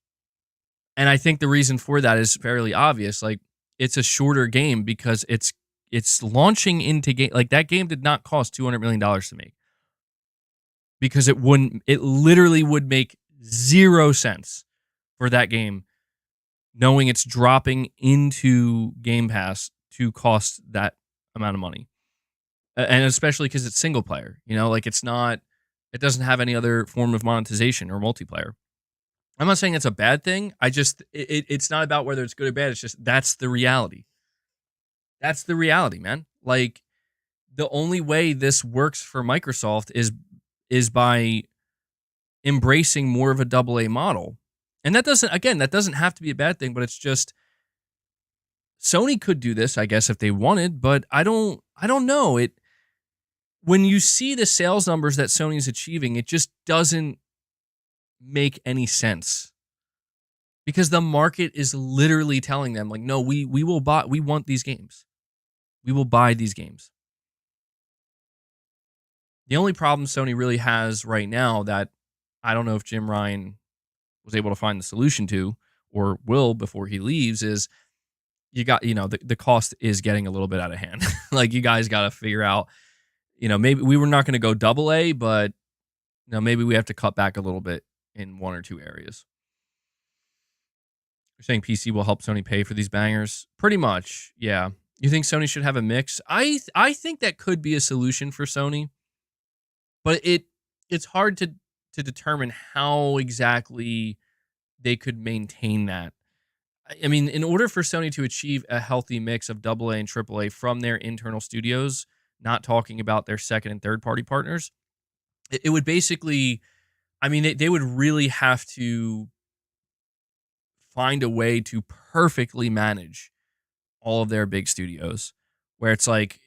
And I think the reason for that is fairly obvious. Like, it's a shorter game because it's launching into game. Like, that game did not cost $200 million to make. Because it literally would make 0 sense for that game, knowing it's dropping into Game Pass to cost that amount of money. And especially because it's single player, like it doesn't have any other form of monetization or multiplayer. I'm not saying it's a bad thing. It's not about whether it's good or bad. It's just, that's the reality. That's the reality, man. Like, the only way this works for Microsoft is by embracing more of a AA model. And that doesn't have to be a bad thing, but it's just Sony could do this, I guess, if they wanted, but I don't know. When you see the sales numbers that Sony's achieving, it just doesn't make any sense. Because the market is literally telling them, like, no, we want these games. We will buy these games. The only problem Sony really has right now that I don't know if Jim Ryan was able to find the solution to or will before he leaves is the cost is getting a little bit out of hand. Like, you guys got to figure out, maybe we were not going to go AA, but maybe we have to cut back a little bit in one or two areas. You're saying PC will help Sony pay for these bangers? Pretty much, yeah. You think Sony should have a mix? I think that could be a solution for Sony. But it's hard to determine how exactly they could maintain that. I mean, in order for Sony to achieve a healthy mix of AA and AAA from their internal studios, not talking about their second and third party partners, it would basically, I mean, they would really have to find a way to perfectly manage all of their big studios where it's like,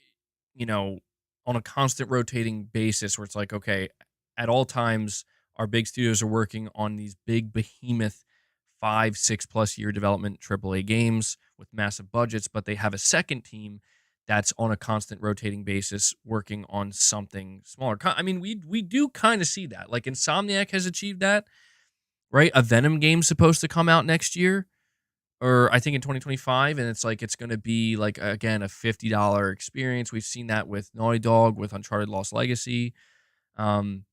you know, on a constant rotating basis where it's like, okay, at all times, our big studios are working on these big behemoth 5, 6+ year development AAA games with massive budgets, but they have a second team that's on a constant rotating basis working on something smaller. I mean, we do kind of see that. Like Insomniac has achieved that, right? A Venom game's supposed to come out next year or I think in 2025, and it's like it's going to be like again a $50 experience. We've seen that with Naughty Dog with Uncharted Lost Legacy. Um,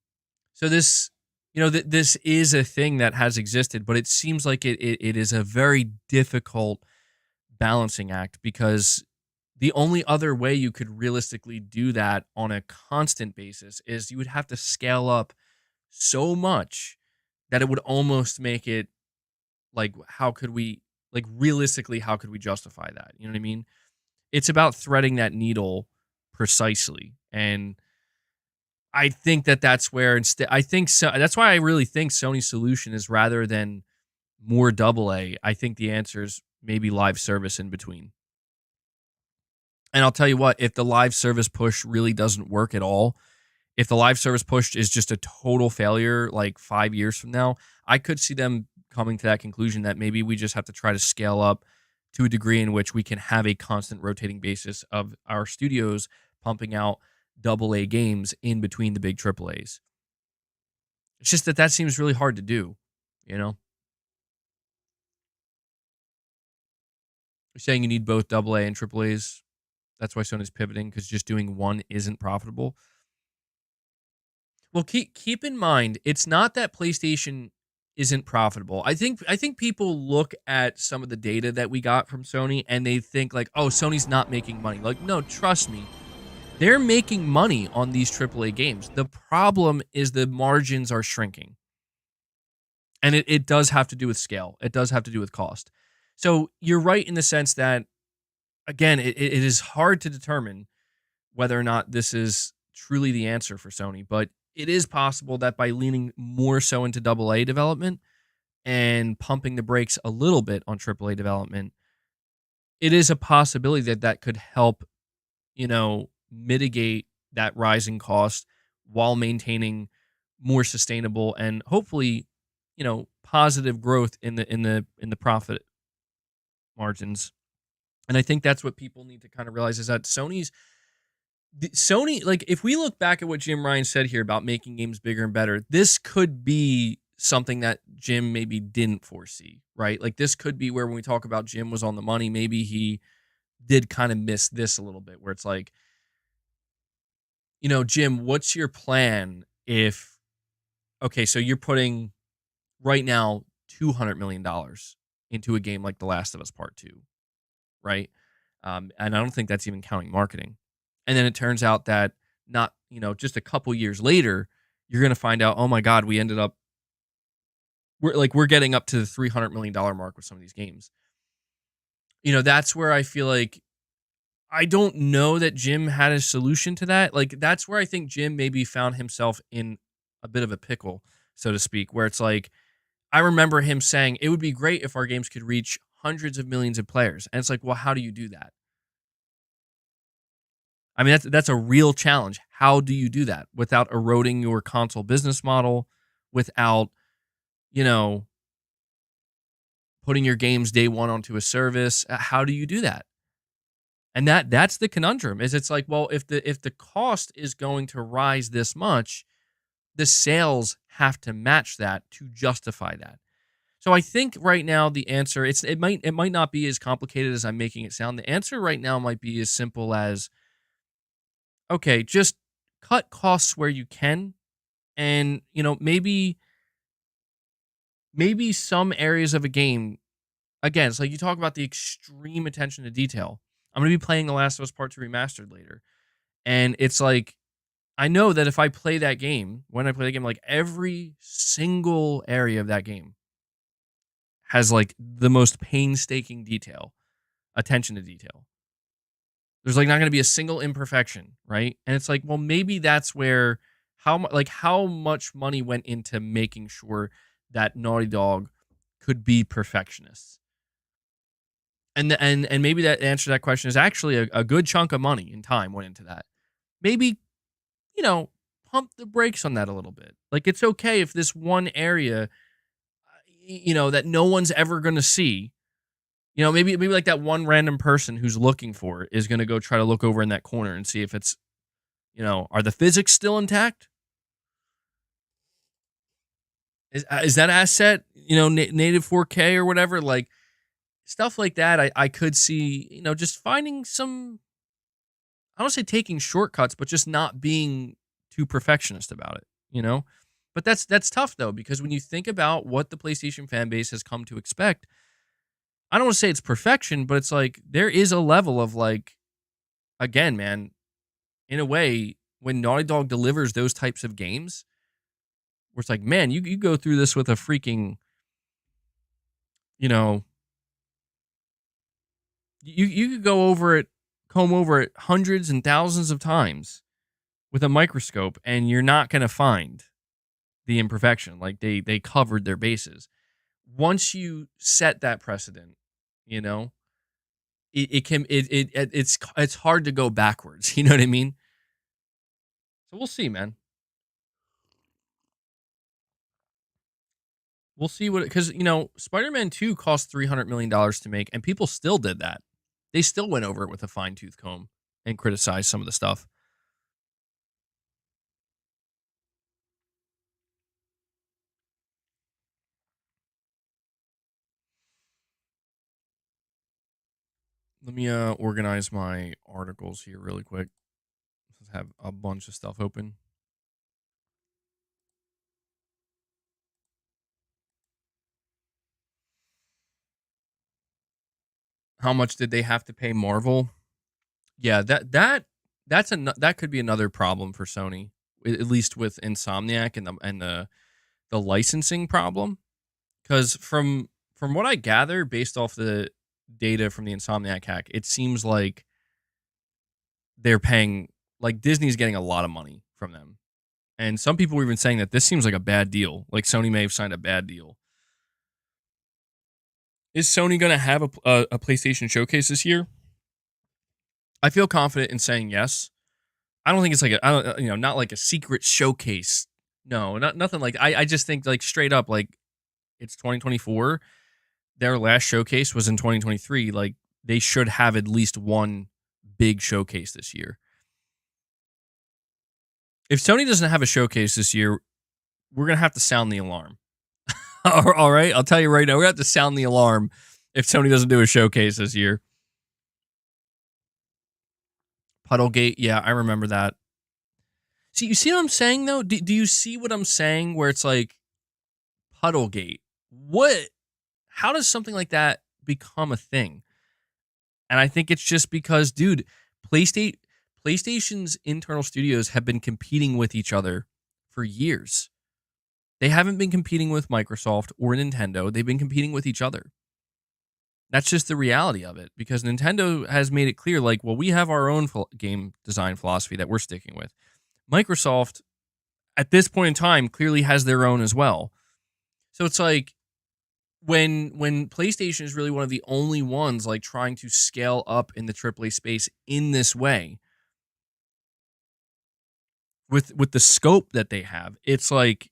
so this, this is a thing that has existed, but it seems like it is a very difficult balancing act because the only other way you could realistically do that on a constant basis is you would have to scale up so much that it would almost make it like how could we like realistically how could we justify that? You know what I mean? It's about threading that needle precisely. And I think that that's where instead I think so that's why I really think Sony's solution is rather than more double A, I think the answer is maybe live service in between. And I'll tell you what, if the live service push really doesn't work at all, if the live service push is just a total failure like 5 years from now, I could see them coming to that conclusion that maybe we just have to try to scale up to a degree in which we can have a constant rotating basis of our studios pumping out double A games in between the big triple A's. It's just that seems really hard to do, you know? You're saying you need both double A and triple A's. That's why Sony's pivoting because just doing one isn't profitable. Well, keep in mind, it's not that PlayStation isn't profitable. I think people look at some of the data that we got from Sony and they think like, "Oh, Sony's not making money." Like, no, trust me. They're making money on these AAA games. The problem is the margins are shrinking. And it does have to do with scale. It does have to do with cost. So you're right in the sense that, again, it is hard to determine whether or not this is truly the answer for Sony. But it is possible that by leaning more so into AA development and pumping the brakes a little bit on AAA development, it is a possibility that that could help, mitigate that rising cost while maintaining more sustainable and hopefully, positive growth in the profit margins. And I think that's what people need to kind of realize is that Sony, like if we look back at what Jim Ryan said here about making games bigger and better, this could be something that Jim maybe didn't foresee, right? Like this could be where when we talk about Jim was on the money, maybe he did kind of miss this a little bit where it's like, Jim, what's your plan if, okay, so you're putting right now $200 million into a game like The Last of Us Part 2, right? And I don't think that's even counting marketing. And then it turns out that not, just a couple years later, you're going to find out, oh my God, we're getting up to the $300 million mark with some of these games. That's where I feel like I don't know that Jim had a solution to that. Like, that's where I think Jim maybe found himself in a bit of a pickle, so to speak, where it's like, I remember him saying, it would be great if our games could reach hundreds of millions of players. And it's like, well, how do you do that? I mean, that's a real challenge. How do you do that without eroding your console business model, without, you know, putting your games day one onto a service? How do you do that? And that's the conundrum. Is it's like, well, if the cost is going to rise this much, the sales have to match that to justify that. So I think right now the answer it might not be as complicated as I'm making it sound. The answer right now might be as simple as, okay, just cut costs where you can, and maybe some areas of a game, again, it's like you talk about the extreme attention to detail. I'm going to be playing The Last of Us Part 2 Remastered later. And it's like, I know that if I play that game, when I play the game, like every single area of that game has like the most painstaking attention to detail. There's like not going to be a single imperfection, right? And it's like, well, maybe that's where how much money went into making sure that Naughty Dog could be perfectionists. And maybe that answer to that question is actually a good chunk of money and time went into that. Maybe, you know, pump the brakes on that a little bit. Like, it's okay if this one area, that no one's ever going to see, maybe like that one random person who's looking for it is going to go try to look over in that corner and see if it's, are the physics still intact? Is that asset, native 4K or whatever? Like, stuff like that, I could see, just finding some, I don't say taking shortcuts, but just not being too perfectionist about it, But that's tough though, because when you think about what the PlayStation fan base has come to expect, I don't want to say it's perfection, but it's like there is a level of like, again, man, in a way, when Naughty Dog delivers those types of games, where it's like, man, you go through this with a freaking, you know, you could go over it, comb over it hundreds and thousands of times with a microscope, and you're not gonna find the imperfection. Like they covered their bases. Once you set that precedent, you know, it's hard to go backwards. You know what I mean? So we'll see, man. We'll see what, because Spider-Man 2 cost $300 million to make, and people still did that. They still went over it with a fine tooth comb and criticized some of the stuff. Let me organize my articles here really quick. Let's have a bunch of stuff open. How much did they have to pay Marvel? Yeah, that could be another problem for Sony, at least with Insomniac and the licensing problem. Because from what I gather, based off the data from the Insomniac hack, it seems like they're paying, like Disney's getting a lot of money from them. And some people were even saying that this seems like a bad deal. Like Sony may have signed a bad deal. Is Sony going to have a PlayStation showcase this year? I feel confident in saying yes. I don't think it's like I don't, not like a secret showcase. No, nothing like. I just think like straight up like it's 2024. Their last showcase was in 2023. Like they should have at least one big showcase this year. If Sony doesn't have a showcase this year, we're gonna have to sound the alarm. All right, I'll tell you right now, we're gonna have to sound the alarm if Sony doesn't do a showcase this year. Puddlegate, yeah, I remember that. See, you see what I'm saying though? Do you see what I'm saying? Where it's like Puddlegate. What? How does something like that become a thing? And I think it's just because, dude, PlayStation's internal studios have been competing with each other for years. They haven't been competing with Microsoft or Nintendo. They've been competing with each other. That's just the reality of it, because Nintendo has made it clear, like, well, we have our own game design philosophy that we're sticking with. Microsoft, at this point in time, clearly has their own as well. So it's like when PlayStation is really one of the only ones like trying to scale up in the AAA space in this way, with the scope that they have, it's like,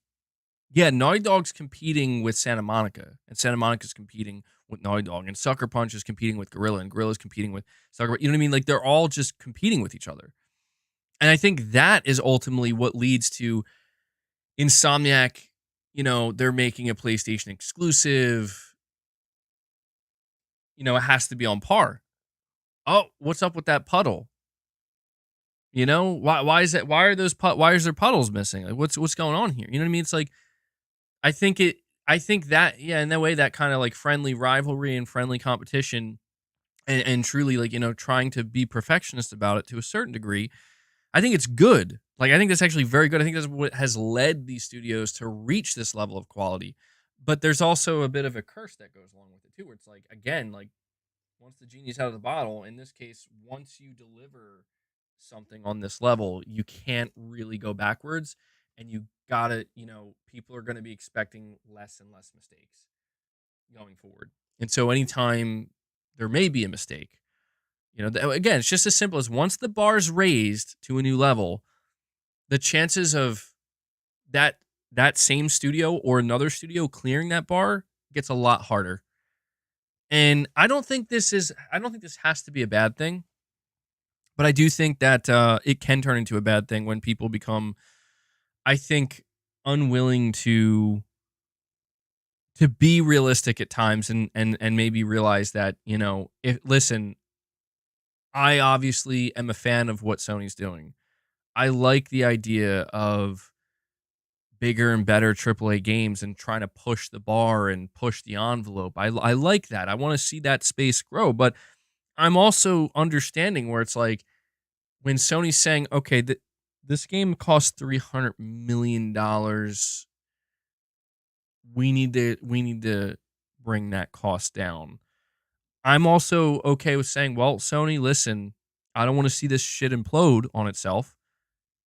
yeah, Naughty Dog's competing with Santa Monica, and Santa Monica's competing with Naughty Dog, and Sucker Punch is competing with Gorilla, and Gorilla's competing with Sucker Punch. You know what I mean? Like they're all just competing with each other. And I think that is ultimately what leads to Insomniac, they're making a PlayStation exclusive. It has to be on par. Oh, what's up with that puddle? Why is that? Why is there puddles missing? Like what's going on here? You know what I mean? It's like I think that, yeah, in that way, that kind of like friendly rivalry and friendly competition, and truly like, trying to be perfectionist about it to a certain degree, I think it's good. Like, I think that's actually very good. I think that's what has led these studios to reach this level of quality. But there's also a bit of a curse that goes along with it too, where it's like, again, like once the genie's out of the bottle, in this case, once you deliver something on this level, you can't really go backwards, and you gotta, people are gonna be expecting less and less mistakes. going forward. And so anytime there may be a mistake, again, it's just as simple as once the bar's raised to a new level, the chances of that that same studio or another studio clearing that bar gets a lot harder. And I don't think this has to be a bad thing, but I do think that it can turn into a bad thing when people become, I think, unwilling to be realistic at times and maybe realize that, if listen, I obviously am a fan of what Sony's doing. I like the idea of bigger and better AAA games and trying to push the bar and push the envelope. I like that. I want to see that space grow, but I'm also understanding where it's like when Sony's saying, okay, this game costs $300 million. We need to bring that cost down. I'm also okay with saying, well, Sony, listen, I don't want to see this shit implode on itself.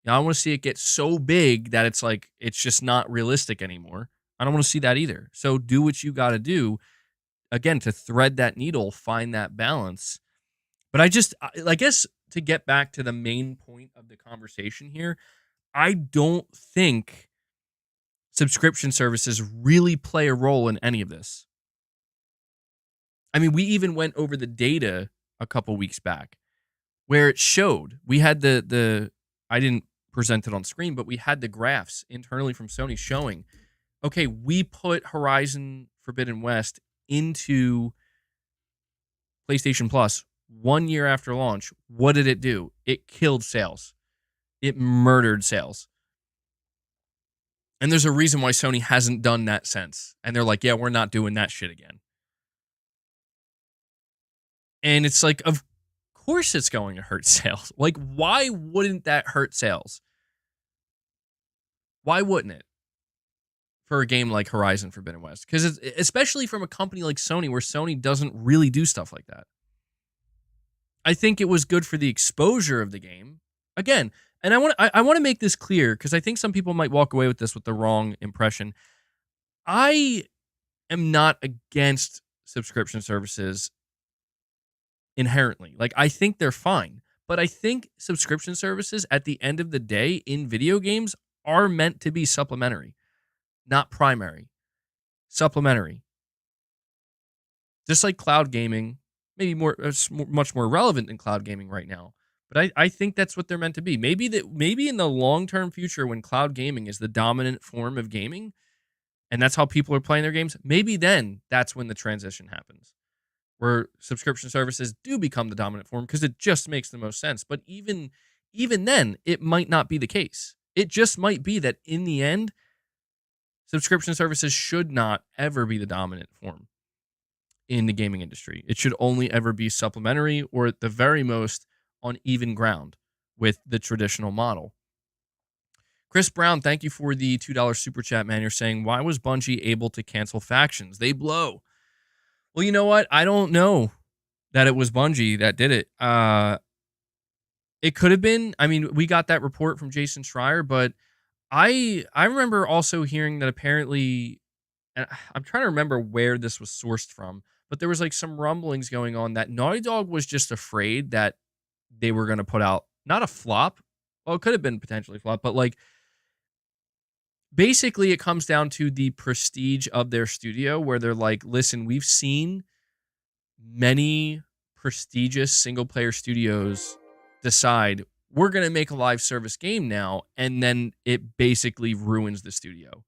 I want to see it get so big that it's like it's just not realistic anymore. I don't want to see that either. So do what you got to do again to thread that needle, find that balance. But I guess to get back to the main point of the conversation here, I don't think subscription services really play a role in any of this. I mean, we even went over the data a couple weeks back where it showed we had the I didn't present it on screen, but we had the graphs internally from Sony showing, okay, we put Horizon Forbidden West into PlayStation Plus 1 year after launch. What did it do? It killed sales. It murdered sales. And there's a reason why Sony hasn't done that since. And they're like, yeah, we're not doing that shit again. And it's like, of course it's going to hurt sales. Like, why wouldn't that hurt sales? Why wouldn't it? For a game like Horizon Forbidden West. Because especially from a company like Sony, where Sony doesn't really do stuff like that. I think it was good for the exposure of the game. Again, and I want to make this clear because I think some people might walk away with this with the wrong impression. I am not against subscription services inherently. Like, I think they're fine. But I think subscription services at the end of the day in video games are meant to be supplementary, not primary. Supplementary. Just like cloud gaming, maybe much more relevant than cloud gaming right now. But I think that's what they're meant to be. Maybe in the long-term future when cloud gaming is the dominant form of gaming and that's how people are playing their games, maybe then that's when the transition happens. Where subscription services do become the dominant form because it just makes the most sense. But even then, it might not be the case. It just might be that in the end, subscription services should not ever be the dominant form in the gaming industry. It should only ever be supplementary or at the very most on even ground with the traditional model. Chris Brown, thank you for the $2 super chat, man. You're saying, why was Bungie able to cancel factions? They blow. Well, you know what? I don't know that it was Bungie that did it. It could have been. I mean, we got that report from Jason Schreier, but I remember also hearing that apparently, and I'm trying to remember where this was sourced from, but there was like some rumblings going on that Naughty Dog was just afraid that they were going to put out not a flop. Well, it could have been potentially flop, but like basically it comes down to the prestige of their studio where they're like, listen, we've seen many prestigious single player studios decide we're going to make a live service game now, and then it basically ruins the studio.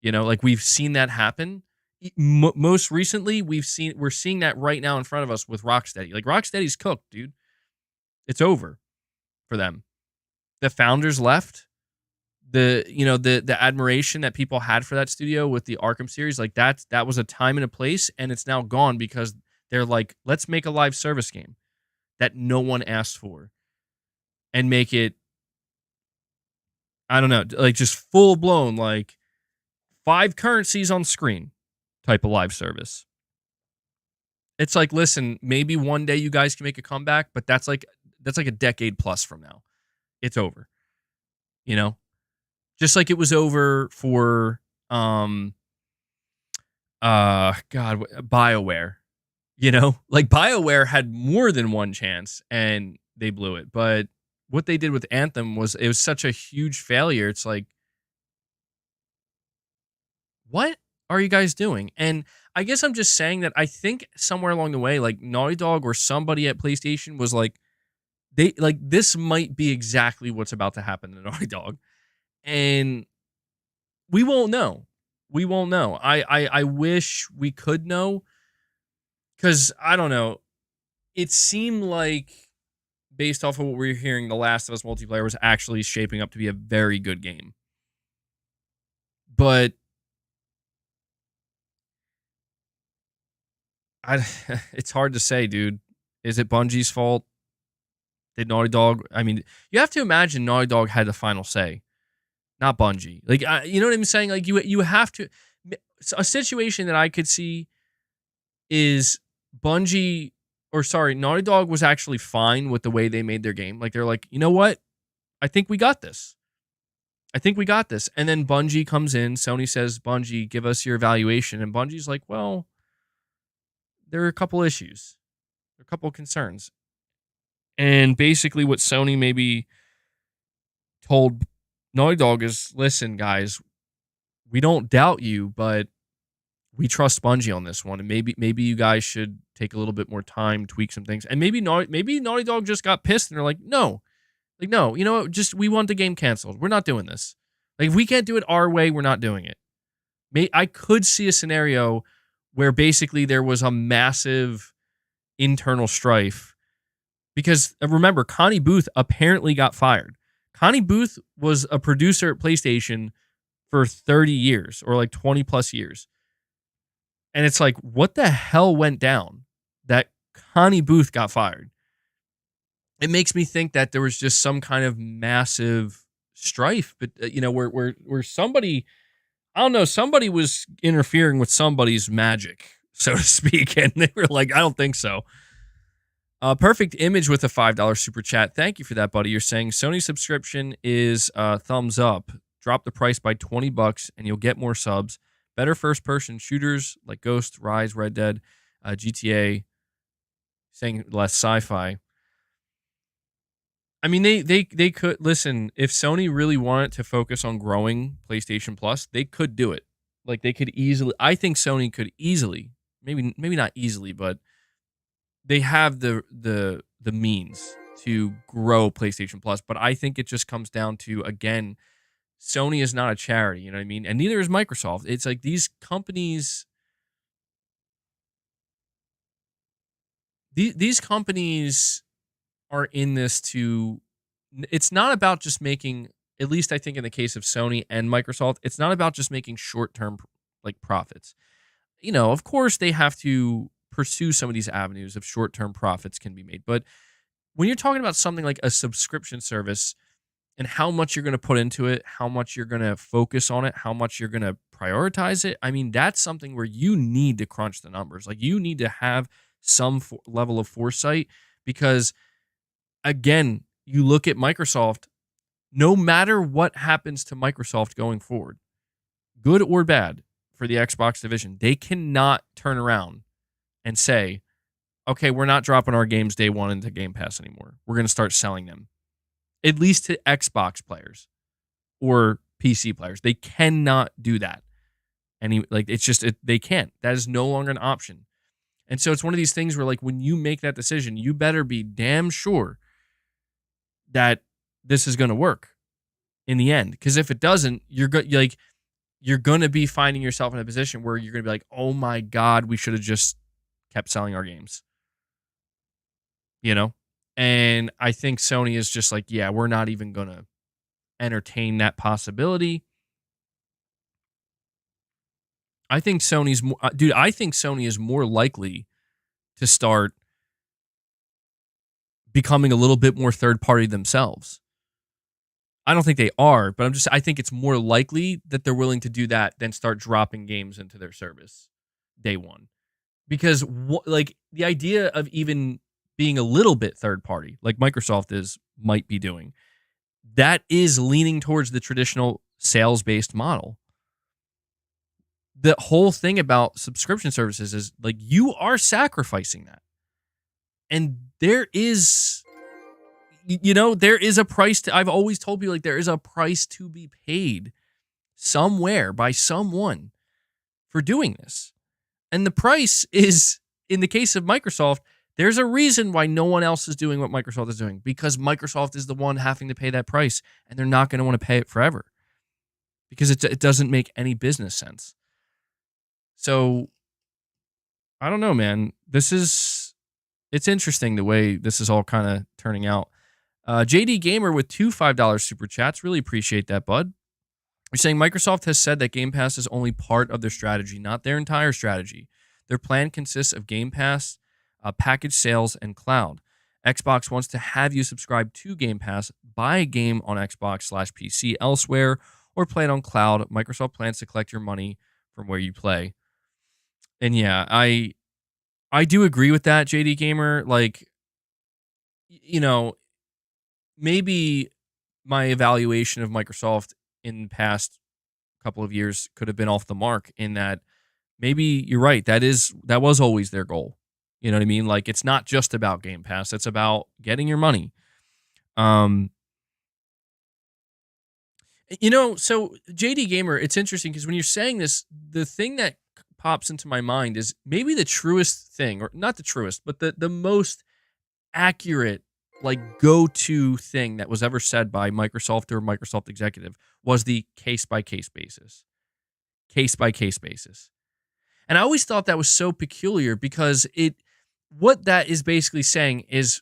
Like we've seen that happen. Most recently, we're seeing that right now in front of us with Rocksteady. Like Rocksteady's cooked, dude. It's over for them. The founders left. The admiration that people had for that studio with the Arkham series, like that was a time and a place, and it's now gone because they're like, let's make a live service game that no one asked for and make it, I don't know, like just full blown, like 5 currencies on screen type of live service. It's like, listen, maybe one day you guys can make a comeback, but that's like a decade plus from now. It's over. Just like it was over for God, BioWare. You know, like BioWare had more than one chance and they blew it. But what they did with Anthem was it was such a huge failure. It's like, what are you guys doing? And I guess I'm just saying that I think somewhere along the way, like Naughty Dog or somebody at PlayStation was like, they like this might be exactly what's about to happen to Naughty Dog. And we won't know. We won't know. I wish we could know because I don't know. It seemed like based off of what we are hearing, The Last of Us multiplayer was actually shaping up to be a very good game. But I, it's hard to say, dude. Is it Bungie's fault? Did Naughty Dog? I mean, you have to imagine Naughty Dog had the final say, not Bungie. Like, you know what I'm saying? Like, you have to. A situation that I could see is Bungie, or sorry, Naughty Dog was actually fine with the way they made their game. Like, they're like, you know what? I think we got this. I think we got this. And then Bungie comes in. Sony says, Bungie, give us your evaluation. And Bungie's like, well, there are a couple issues. There are a couple of concerns. And basically what Sony maybe told Naughty Dog is, listen, guys, we don't doubt you, but we trust Bungie on this one. And maybe you guys should take a little bit more time, tweak some things. And maybe Naughty Dog just got pissed and they're like, no. Like, no, you know what? Just, we want the game canceled. We're not doing this. Like, if we can't do it our way, we're not doing it. I could see a scenario where basically there was a massive internal strife. Because remember, Connie Booth apparently got fired. Connie Booth was a producer at PlayStation for 30 years or like 20 plus years. And it's like, what the hell went down that Connie Booth got fired? It makes me think that there was just some kind of massive strife, but you know, where somebody, I don't know, somebody was interfering with somebody's magic, so to speak, and they were like, I don't think so. Perfect Image with a $5 super chat. Thank you for that, buddy. You're saying Sony subscription is thumbs up. Drop the price by $20 and you'll get more subs. Better first-person shooters like Ghost, Rise, Red Dead, GTA. Saying less sci-fi. I mean, they could listen. If Sony really wanted to focus on growing PlayStation Plus, they could do it. Like they could easily. I think Sony could easily, maybe not easily, but they have the means to grow PlayStation Plus. But I think it just comes down to, again, Sony is not a charity. You know what I mean? And neither is Microsoft. It's like these companies. These companies are in this to, it's not about just making, at least I think in the case of Sony and Microsoft, it's not about just making short-term like profits. You know, of course they have to pursue some of these avenues of short-term profits can be made. But when you're talking about something like a subscription service and how much you're going to put into it, how much you're going to focus on it, how much you're going to prioritize it, I mean, that's something where you need to crunch the numbers. Like you need to have some level of foresight because again, you look at Microsoft, no matter what happens to Microsoft going forward, good or bad for the Xbox division, they cannot turn around and say, okay, we're not dropping our games day one into Game Pass anymore. We're going to start selling them, at least to Xbox players or PC players. They cannot do that. And it's just, they can't. That is no longer an option. And so it's one of these things where like when you make that decision, you better be damn sure that this is going to work in the end. Because if it doesn't, you're going to be finding yourself in a position where you're going to be like, oh my God, we should have just kept selling our games. You know? And I think Sony is just like, yeah, we're not even going to entertain that possibility. I think Sony's I think Sony is more likely to start becoming a little bit more third party themselves. I don't think they are, but I think it's more likely that they're willing to do that than start dropping games into their service day one. Because like the idea of even being a little bit third party, like Microsoft might be doing, that is leaning towards the traditional sales-based model. the whole thing about subscription services is like you are sacrificing that. And there is there is a price to I've always told people like there is a price to be paid somewhere by someone for doing this. And the price is, in the case of Microsoft, there's a reason why no one else is doing what Microsoft is doing, because Microsoft is the one having to pay that price, and they're not going to want to pay it forever because it doesn't make any business sense. So I don't know, man. It's interesting the way this is all kind of turning out. JD Gamer with two $5 super chats. Really appreciate that, bud. You're saying Microsoft has said that Game Pass is only part of their strategy, not their entire strategy. Their plan consists of Game Pass, package sales, and cloud. Xbox wants to have you subscribe to Game Pass, buy a game on Xbox/PC elsewhere, or play it on cloud. Microsoft plans to collect your money from where you play. And yeah, I do agree with that, JD Gamer. Like, maybe my evaluation of Microsoft in the past couple of years could have been off the mark, in that maybe you're right. That was always their goal. You know what I mean? Like, it's not just about Game Pass. It's about getting your money. So JD Gamer, it's interesting because when you're saying this, the thing that pops into my mind is maybe the truest thing, or not the truest, but the most accurate, like, go-to thing that was ever said by Microsoft or a Microsoft executive was the case-by-case basis. Case-by-case basis. And I always thought that was so peculiar because what that is basically saying is,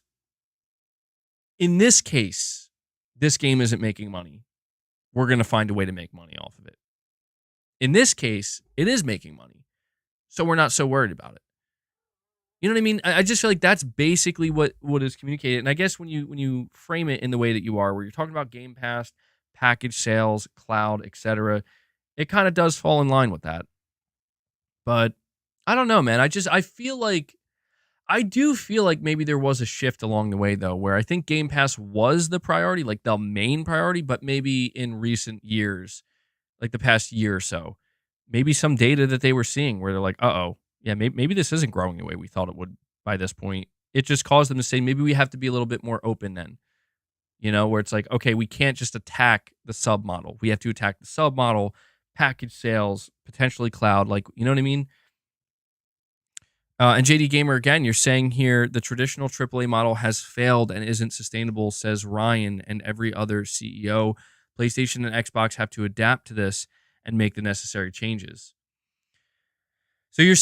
in this case, this game isn't making money. We're going to find a way to make money off of it. In this case, it is making money. So we're not so worried about it. You know what I mean? I just feel like that's basically what is communicated. And I guess when you frame it in the way that you are, where you're talking about Game Pass, package sales, cloud, etc., it kind of does fall in line with that. But I don't know, man. I do feel like maybe there was a shift along the way, though, where I think Game Pass was the priority, like the main priority, but maybe in recent years, like the past year or so, maybe some data that they were seeing where they're like, yeah, maybe this isn't growing the way we thought it would by this point. It just caused them to say, maybe we have to be a little bit more open then, where it's like, okay, we can't just attack the sub model. We have to attack the sub model, package sales, potentially cloud. Like, you know what I mean? And JD Gamer, again, you're saying here the traditional AAA model has failed and isn't sustainable, says Ryan and every other CEO. PlayStation and Xbox have to adapt to this and make the necessary changes. So you're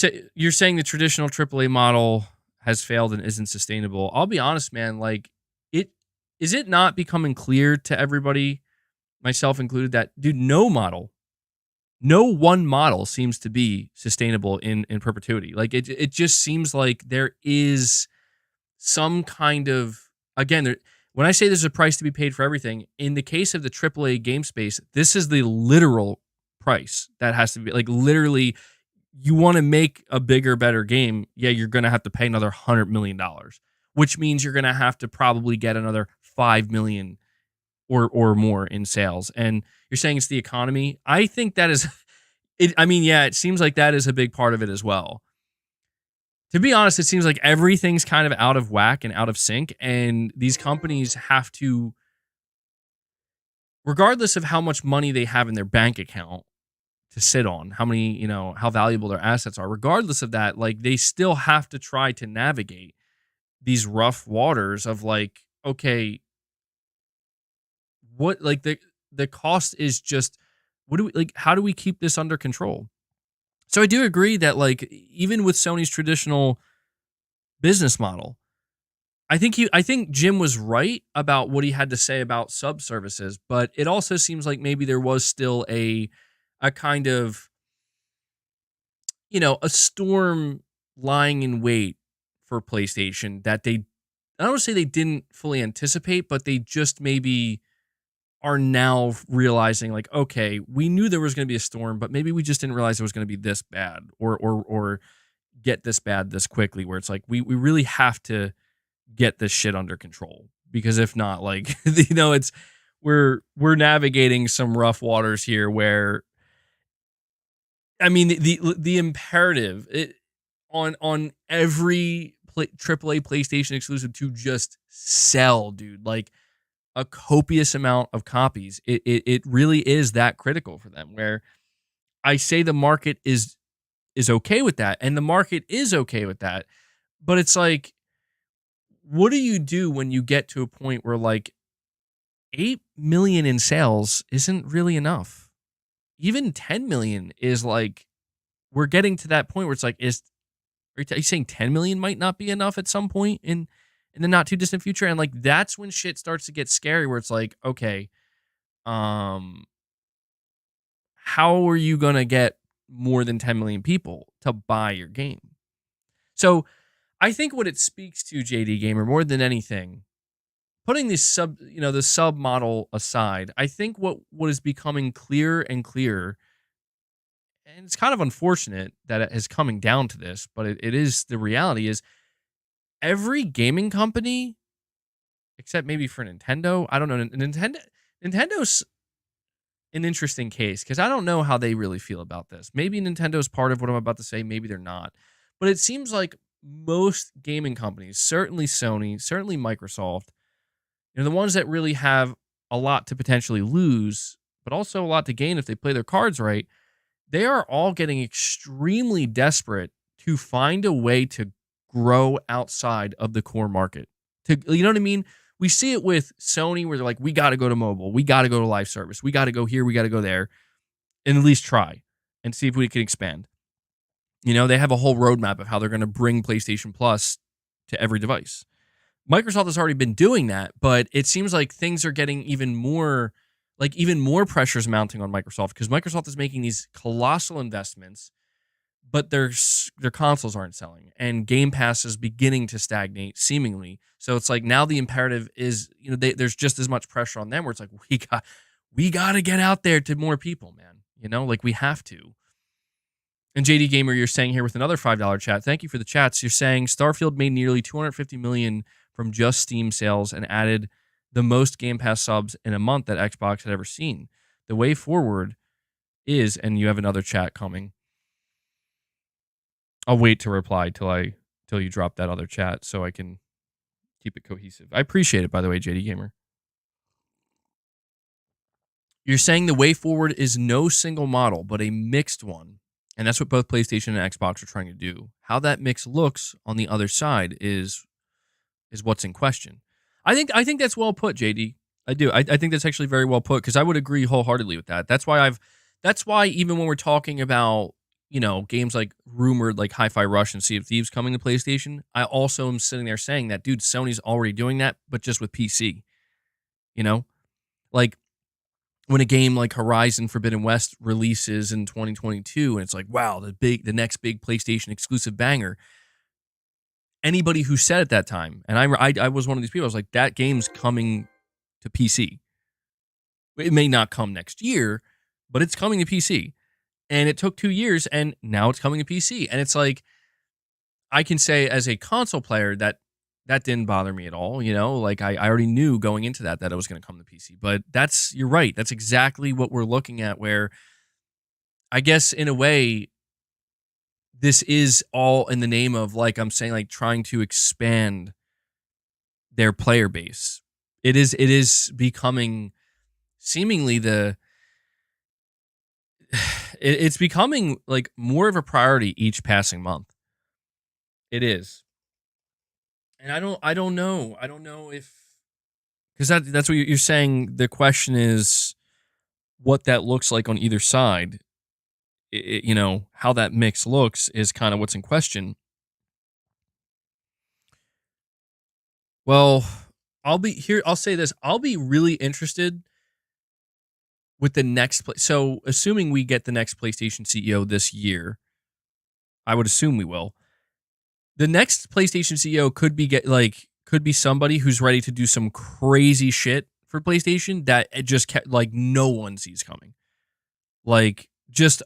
saying the traditional AAA model has failed and isn't sustainable. I'll be honest, man. Like, is it not becoming clear to everybody, myself included, that, dude, no one model seems to be sustainable in perpetuity. Like, it just seems like there is some kind of, again, when I say there's a price to be paid for everything, in the case of the AAA game space, this is the literal price that has to be, like, literally, you want to make a bigger, better game, yeah, you're going to have to pay another $100 million, which means you're going to have to probably get another $5 million or more in sales. And you're saying it's the economy. I think that is it. I mean, yeah, it seems like that is a big part of it as well. To be honest, it seems like everything's kind of out of whack and out of sync, and these companies have to, regardless of how much money they have in their bank account to sit on, how many, how valuable their assets are, regardless of that, like, they still have to try to navigate these rough waters of, like, okay, what, like, the cost is just, what do we, like, how do we keep this under control? So I do agree that, like, even with Sony's traditional business model, I think Jim was right about what he had to say about sub services, but it also seems like maybe there was still a kind of, a storm lying in wait for PlayStation that I don't want to say they didn't fully anticipate, but they just maybe are now realizing, like, okay, we knew there was going to be a storm, but maybe we just didn't realize it was going to be this bad or get this bad this quickly, where it's like, we really have to get this shit under control, because if not, like, it's, we're navigating some rough waters here where I mean, the imperative on every AAA PlayStation exclusive to just sell, dude. Like a copious amount of copies. It really is that critical for them. Where I say the market is okay with that, and the market is okay with that, but it's like, what do you do when you get to a point where like 8 million in sales isn't really enough? Even 10 million is like, we're getting to that point where it's like, are you saying 10 million might not be enough at some point in the not too distant future? And like, that's when shit starts to get scary, where it's like, okay, um, how are you going to get more than 10 million people to buy your game? So I think what it speaks to, JD Gamer, more than anything, putting the sub model aside, I think what is becoming clearer and clearer, and it's kind of unfortunate that it is coming down to this, but it is the reality, is every gaming company, except maybe for Nintendo, I don't know, Nintendo's an interesting case because I don't know how they really feel about this. Maybe Nintendo's part of what I'm about to say, maybe they're not. But it seems like most gaming companies, certainly Sony, certainly Microsoft, the ones that really have a lot to potentially lose, but also a lot to gain if they play their cards right, they are all getting extremely desperate to find a way to grow outside of the core market. You know what I mean? We see it with Sony where they're like, we got to go to mobile. We got to go to live service. We got to go here. We got to go there, and at least try and see if we can expand. They have a whole roadmap of how they're going to bring PlayStation Plus to every device. Microsoft has already been doing that, but it seems like things are getting even more pressures mounting on Microsoft because Microsoft is making these colossal investments, but their consoles aren't selling, and Game Pass is beginning to stagnate seemingly. So it's like now the imperative is, there's just as much pressure on them where it's like, we got to get out there to more people, man. Like we have to. And JD Gamer, you're saying here with another $5 chat. Thank you for the chats. You're saying Starfield made nearly 250 million from just Steam sales and added the most Game Pass subs in a month that Xbox had ever seen. The way forward is, and you have another chat coming. I'll wait to reply till you drop that other chat so I can keep it cohesive. I appreciate it, by the way, JD Gamer. You're saying the way forward is no single model, but a mixed one. And that's what both PlayStation and Xbox are trying to do. How that mix looks on the other side is what's in question. I think that's well put, JD. I do. I think that's actually very well put because I would agree wholeheartedly with that. That's why even when we're talking about, games like rumored like Hi-Fi Rush and Sea of Thieves coming to PlayStation, I also am sitting there saying that, dude, Sony's already doing that, but just with PC. Like when a game like Horizon Forbidden West releases in 2022 and it's like, wow, the next big PlayStation exclusive banger. Anybody who said at that time, and I was one of these people, I was like, that game's coming to PC. It may not come next year, but it's coming to PC. And it took 2 years, and now it's coming to PC. And it's like, I can say as a console player that didn't bother me at all. Like I already knew going into that it was going to come to PC. But you're right. That's exactly what we're looking at, where I guess in a way, this is all in the name of, like I'm saying, like trying to expand their player base. It is becoming seemingly it's becoming like more of a priority each passing month. It is. And I don't know. I don't know if, because that's what you're saying. The question is what that looks like on either side. How that mix looks is kind of what's in question. Well, I'll say this. I'll be really interested with the next so assuming we get the next PlayStation CEO this year, I would assume we will. The next PlayStation CEO could be somebody who's ready to do some crazy shit for PlayStation that it just like no one sees coming. Like just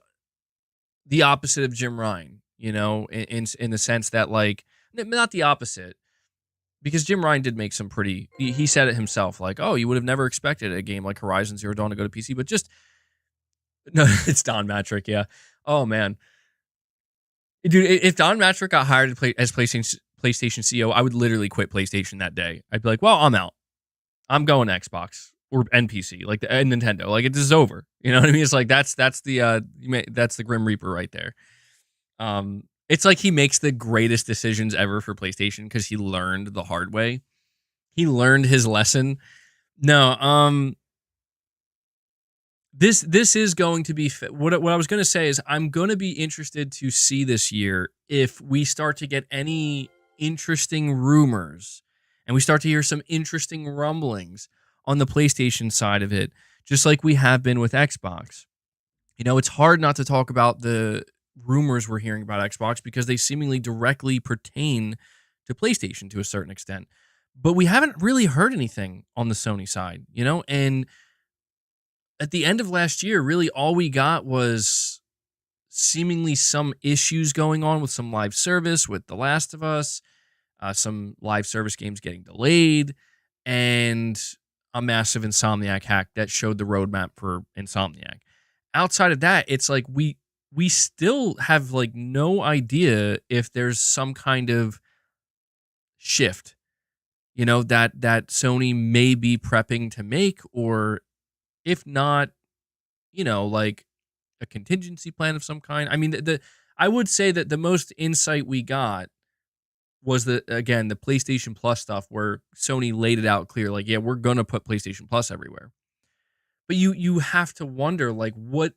the opposite of Jim Ryan, in the sense that, like, not the opposite, because Jim Ryan did make some pretty, he said it himself, like, oh, you would have never expected a game like Horizon Zero Dawn to go to PC, but just, no, it's Don Matrick, yeah. Oh man, dude, if Don Matrick got hired to play as PlayStation CEO, I would literally quit PlayStation that day. I'd be like, well, I'm out. I'm going Xbox or NPC, like the and Nintendo. Like it is over. You know what I mean? It's like that's the Grim Reaper right there. It's like he makes the greatest decisions ever for PlayStation because he learned the hard way. He learned his lesson. No, this is going to be what I was going to say is I'm going to be interested to see this year if we start to get any interesting rumors and we start to hear some interesting rumblings on the PlayStation side of it, just like we have been with Xbox. You know, it's hard not to talk about the rumors we're hearing about Xbox because they seemingly directly pertain to PlayStation to a certain extent. But we haven't really heard anything on the Sony side, you know? And at the end of last year, really all we got was seemingly some issues going on with some live service with The Last of Us, some live service games getting delayed, and a massive Insomniac hack that showed the roadmap for Insomniac. Outside of that, it's like we still have like no idea if there's some kind of shift, you know, that Sony may be prepping to make, or if not, you know, like a contingency plan of some kind. I mean, the I would say that the most insight we got was the PlayStation Plus stuff where Sony laid it out clear, like, yeah, we're gonna put PlayStation Plus everywhere. But you have to wonder, like, what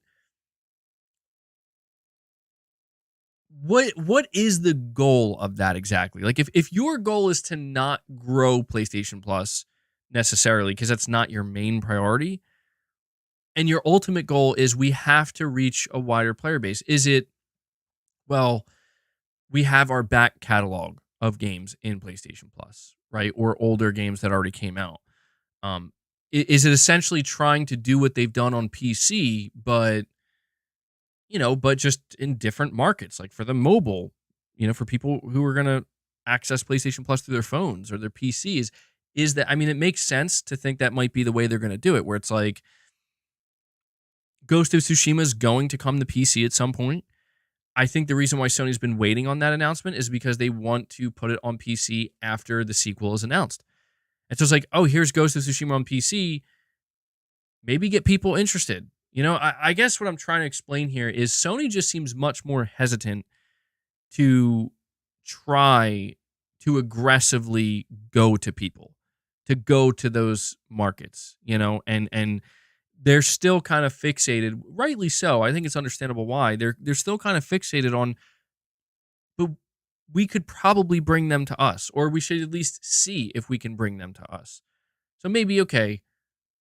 is the goal of that exactly? Like, if your goal is to not grow PlayStation Plus necessarily, because that's not your main priority, and your ultimate goal is we have to reach a wider player base, is it, well, we have our back catalog of games in PlayStation Plus, right? Or older games that already came out. Is it essentially trying to do what they've done on PC, but but just in different markets, like for the mobile, for people who are gonna access PlayStation Plus through their phones or their PCs? Is that, I mean, it makes sense to think that might be the way they're gonna do it, where it's like Ghost of Tsushima is going to come to PC at some point. I think the reason why Sony's been waiting on that announcement is because they want to put it on PC after the sequel is announced. And so it's like, oh, here's Ghost of Tsushima on PC. Maybe get people interested. I guess what I'm trying to explain here is Sony just seems much more hesitant to try to aggressively go to people, to go to those markets, and they're still kind of fixated, rightly so. I think it's understandable why. They're still kind of fixated on, but we could probably bring them to us, or we should at least see if we can bring them to us. So maybe, okay,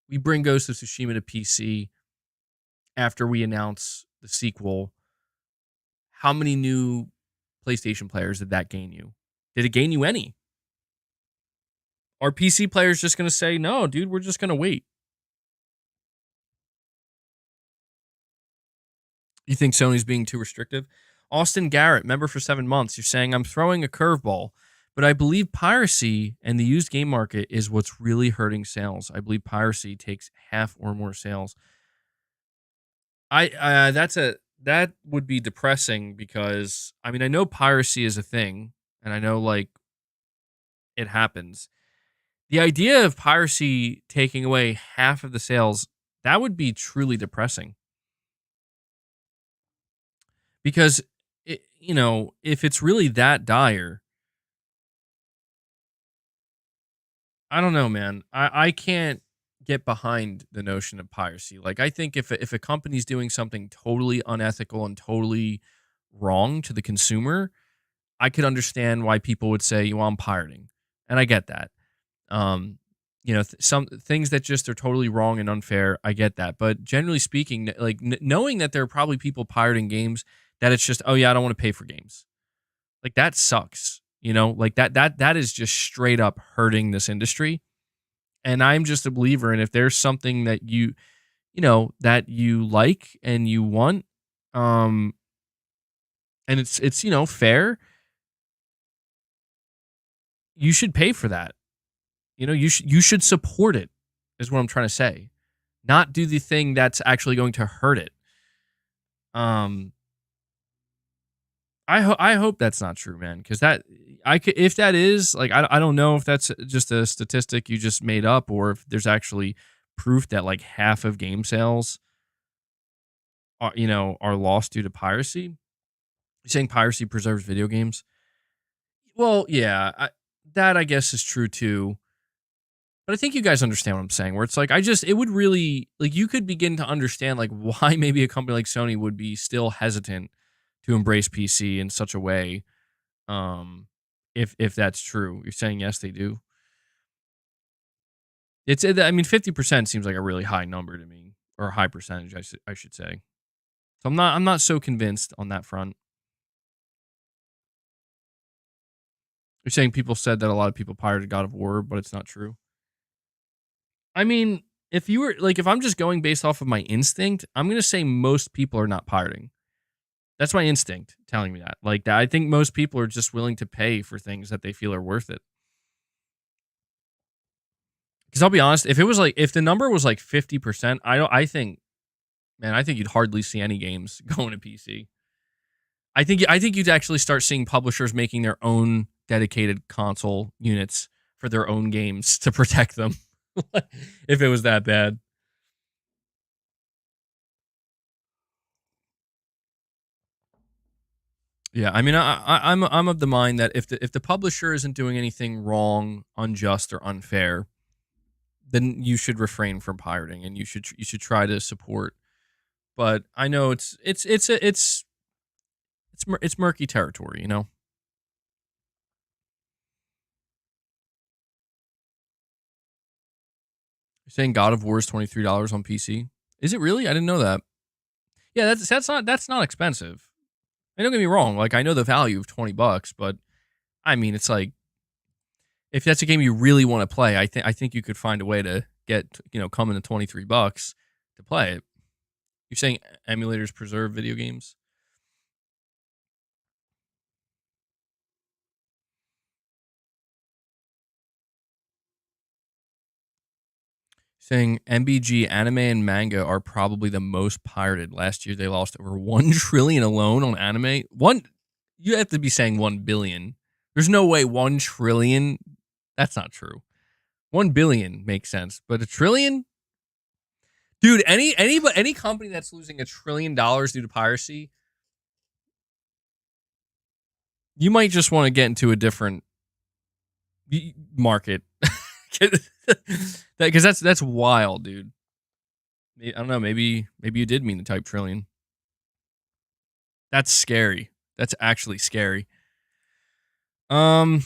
we bring Ghost of Tsushima to PC after we announce the sequel. How many new PlayStation players did that gain you? Did it gain you any? Are PC players just going to say, no, dude, we're just going to wait? You think Sony's being too restrictive? Austin Garrett, member for 7 months, you're saying, I'm throwing a curveball, but I believe piracy and the used game market is what's really hurting sales. I believe piracy takes half or more sales. That would be depressing because, I mean, I know piracy is a thing and I know like it happens. The idea of piracy taking away half of the sales, that would be truly depressing. Because if it's really that dire, I don't know, man. I can't get behind the notion of piracy. Like, I think if a company's doing something totally unethical and totally wrong to the consumer, I could understand why people would say, well, I'm pirating. And I get that. Some things that just are totally wrong and unfair, I get that. But generally speaking, like knowing that there are probably people pirating games that it's just, oh yeah, I don't want to pay for games. Like that sucks. Like that is just straight up hurting this industry. And I'm just a believer in, if there's something that that you like and you want, and it's fair, you should pay for that. You should support it, is what I'm trying to say. Not do the thing that's actually going to hurt it. I hope that's not true, man. Because that I could, if that is like I don't know if that's just a statistic you just made up or if there's actually proof that like half of game sales are are lost due to piracy. You're saying piracy preserves video games? Well, yeah, that I guess is true too. But I think you guys understand what I'm saying. Where it's like it would really like you could begin to understand like why maybe a company like Sony would be still hesitant to embrace PC in such a way. Um, if that's true, you're saying yes, they do. I mean, 50% seems like a really high number to me, or a high percentage, I should say. So I'm not so convinced on that front. You're saying people said that a lot of people pirated God of War, but it's not true. I mean, if I'm just going based off of my instinct, I'm gonna say most people are not pirating. That's my instinct telling me that. Like that, I think most people are just willing to pay for things that they feel are worth it. Because I'll be honest, if the number was like 50%, I think you'd hardly see any games going to PC. I think you'd actually start seeing publishers making their own dedicated console units for their own games to protect them. If it was that bad. Yeah, I mean, I'm of the mind that if the publisher isn't doing anything wrong, unjust, or unfair, then you should refrain from pirating, and you should try to support. But I know it's murky territory, you know. You're saying God of War is $23 on PC. Is it really? I didn't know that. Yeah, that's not expensive. And don't get me wrong, like I know the value of $20, but I mean it's like if that's a game you really want to play, I think you could find a way to get come into $23 to play it. You're saying emulators preserve video games? Saying MBG anime and manga are probably the most pirated. Last year they lost over 1 trillion alone on anime. You have to be saying 1 billion. There's no way 1 trillion. That's not true. 1 billion makes sense, but a trillion? Dude, any company that's losing $1 trillion due to piracy, you might just want to get into a different market. Because that's wild, dude. I don't know. Maybe you did mean to type trillion. That's scary. That's actually scary. Um.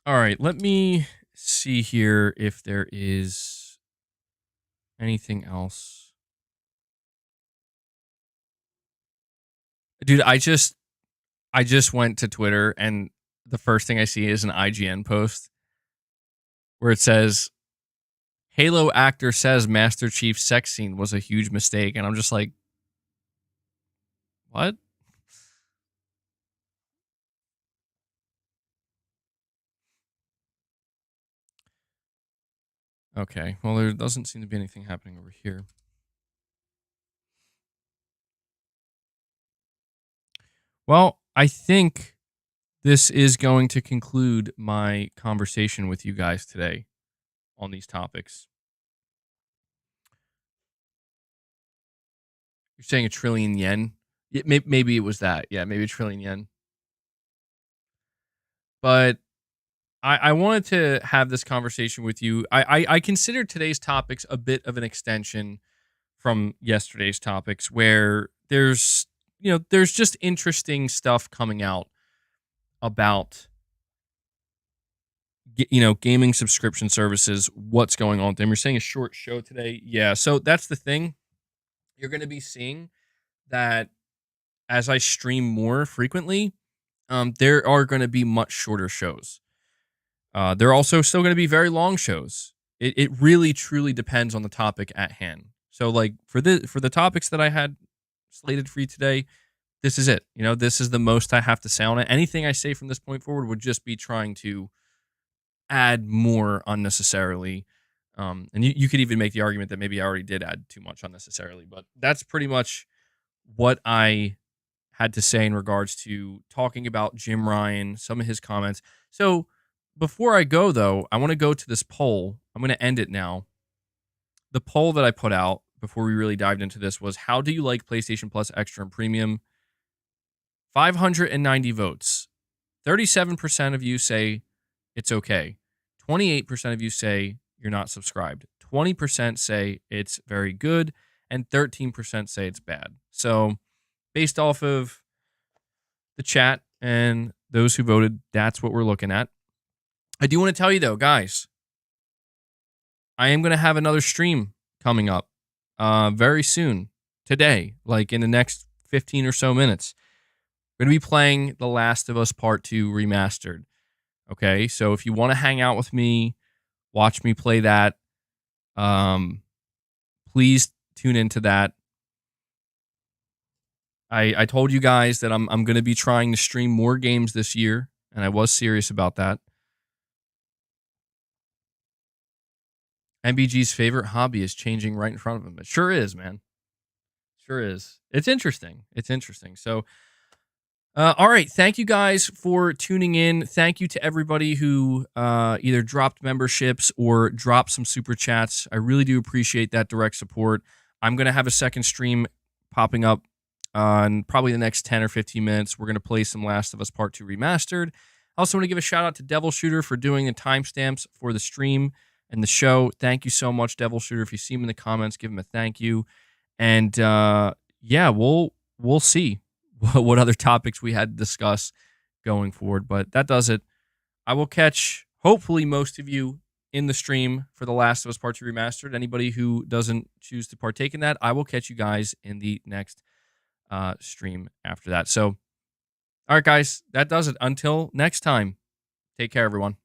All right. Let me see here if there is anything else, dude. I just went to Twitter and the first thing I see is an IGN post where it says Halo actor says Master Chief's sex scene was a huge mistake, and I'm just like, what? Okay, well, there doesn't seem to be anything happening over here. Well, I think this is going to conclude my conversation with you guys today on these topics. You're saying a trillion yen? Maybe it was that. Yeah, maybe a trillion yen. But I wanted to have this conversation with you. I consider today's topics a bit of an extension from yesterday's topics where there's just interesting stuff coming out about gaming subscription services, what's going on with them. You're saying a short show today. Yeah, so that's the thing. You're going to be seeing that as I stream more frequently, there are going to be much shorter shows. There are also still going to be very long shows. It really truly depends on the topic at hand. So like for the topics that I had slated for you today, this is it. This is the most I have to say on it. Anything I say from this point forward would just be trying to add more unnecessarily. And you could even make the argument that maybe I already did add too much unnecessarily, but that's pretty much what I had to say in regards to talking about Jim Ryan, some of his comments. So before I go, though, I want to go to this poll. I'm going to end it now. The poll that I put out before we really dived into this was, how do you like PlayStation Plus Extra and Premium? 590 votes. 37% of you say it's okay. 28% of you say you're not subscribed. 20% say it's very good. And 13% say it's bad. So based off of the chat and those who voted, that's what we're looking at. I do want to tell you, though, guys, I am going to have another stream coming up very soon, today, like in the next 15 or so minutes. We're going to be playing The Last of Us Part 2 Remastered. Okay, so if you want to hang out with me, watch me play that, please tune into that. I told you guys that I'm going to be trying to stream more games this year, and I was serious about that. MBG's favorite hobby is changing right in front of him. It sure is, man. Sure is. It's interesting. It's interesting. So, all right. Thank you guys for tuning in. Thank you to everybody who either dropped memberships or dropped some super chats. I really do appreciate that direct support. I'm going to have a second stream popping up in probably the next 10 or 15 minutes. We're going to play some Last of Us Part 2 Remastered. I also want to give a shout out to Devil Shooter for doing the timestamps for the stream and the show. Thank you so much, Devil Shooter. If you see him in the comments, give him a thank you. And yeah, we'll see what other topics we had to discuss going forward. But that does it. I will catch, hopefully, most of you in the stream for The Last of Us Part 2 Remastered. Anybody who doesn't choose to partake in that, I will catch you guys in the next stream after that. So, all right, guys, that does it. Until next time, take care, everyone.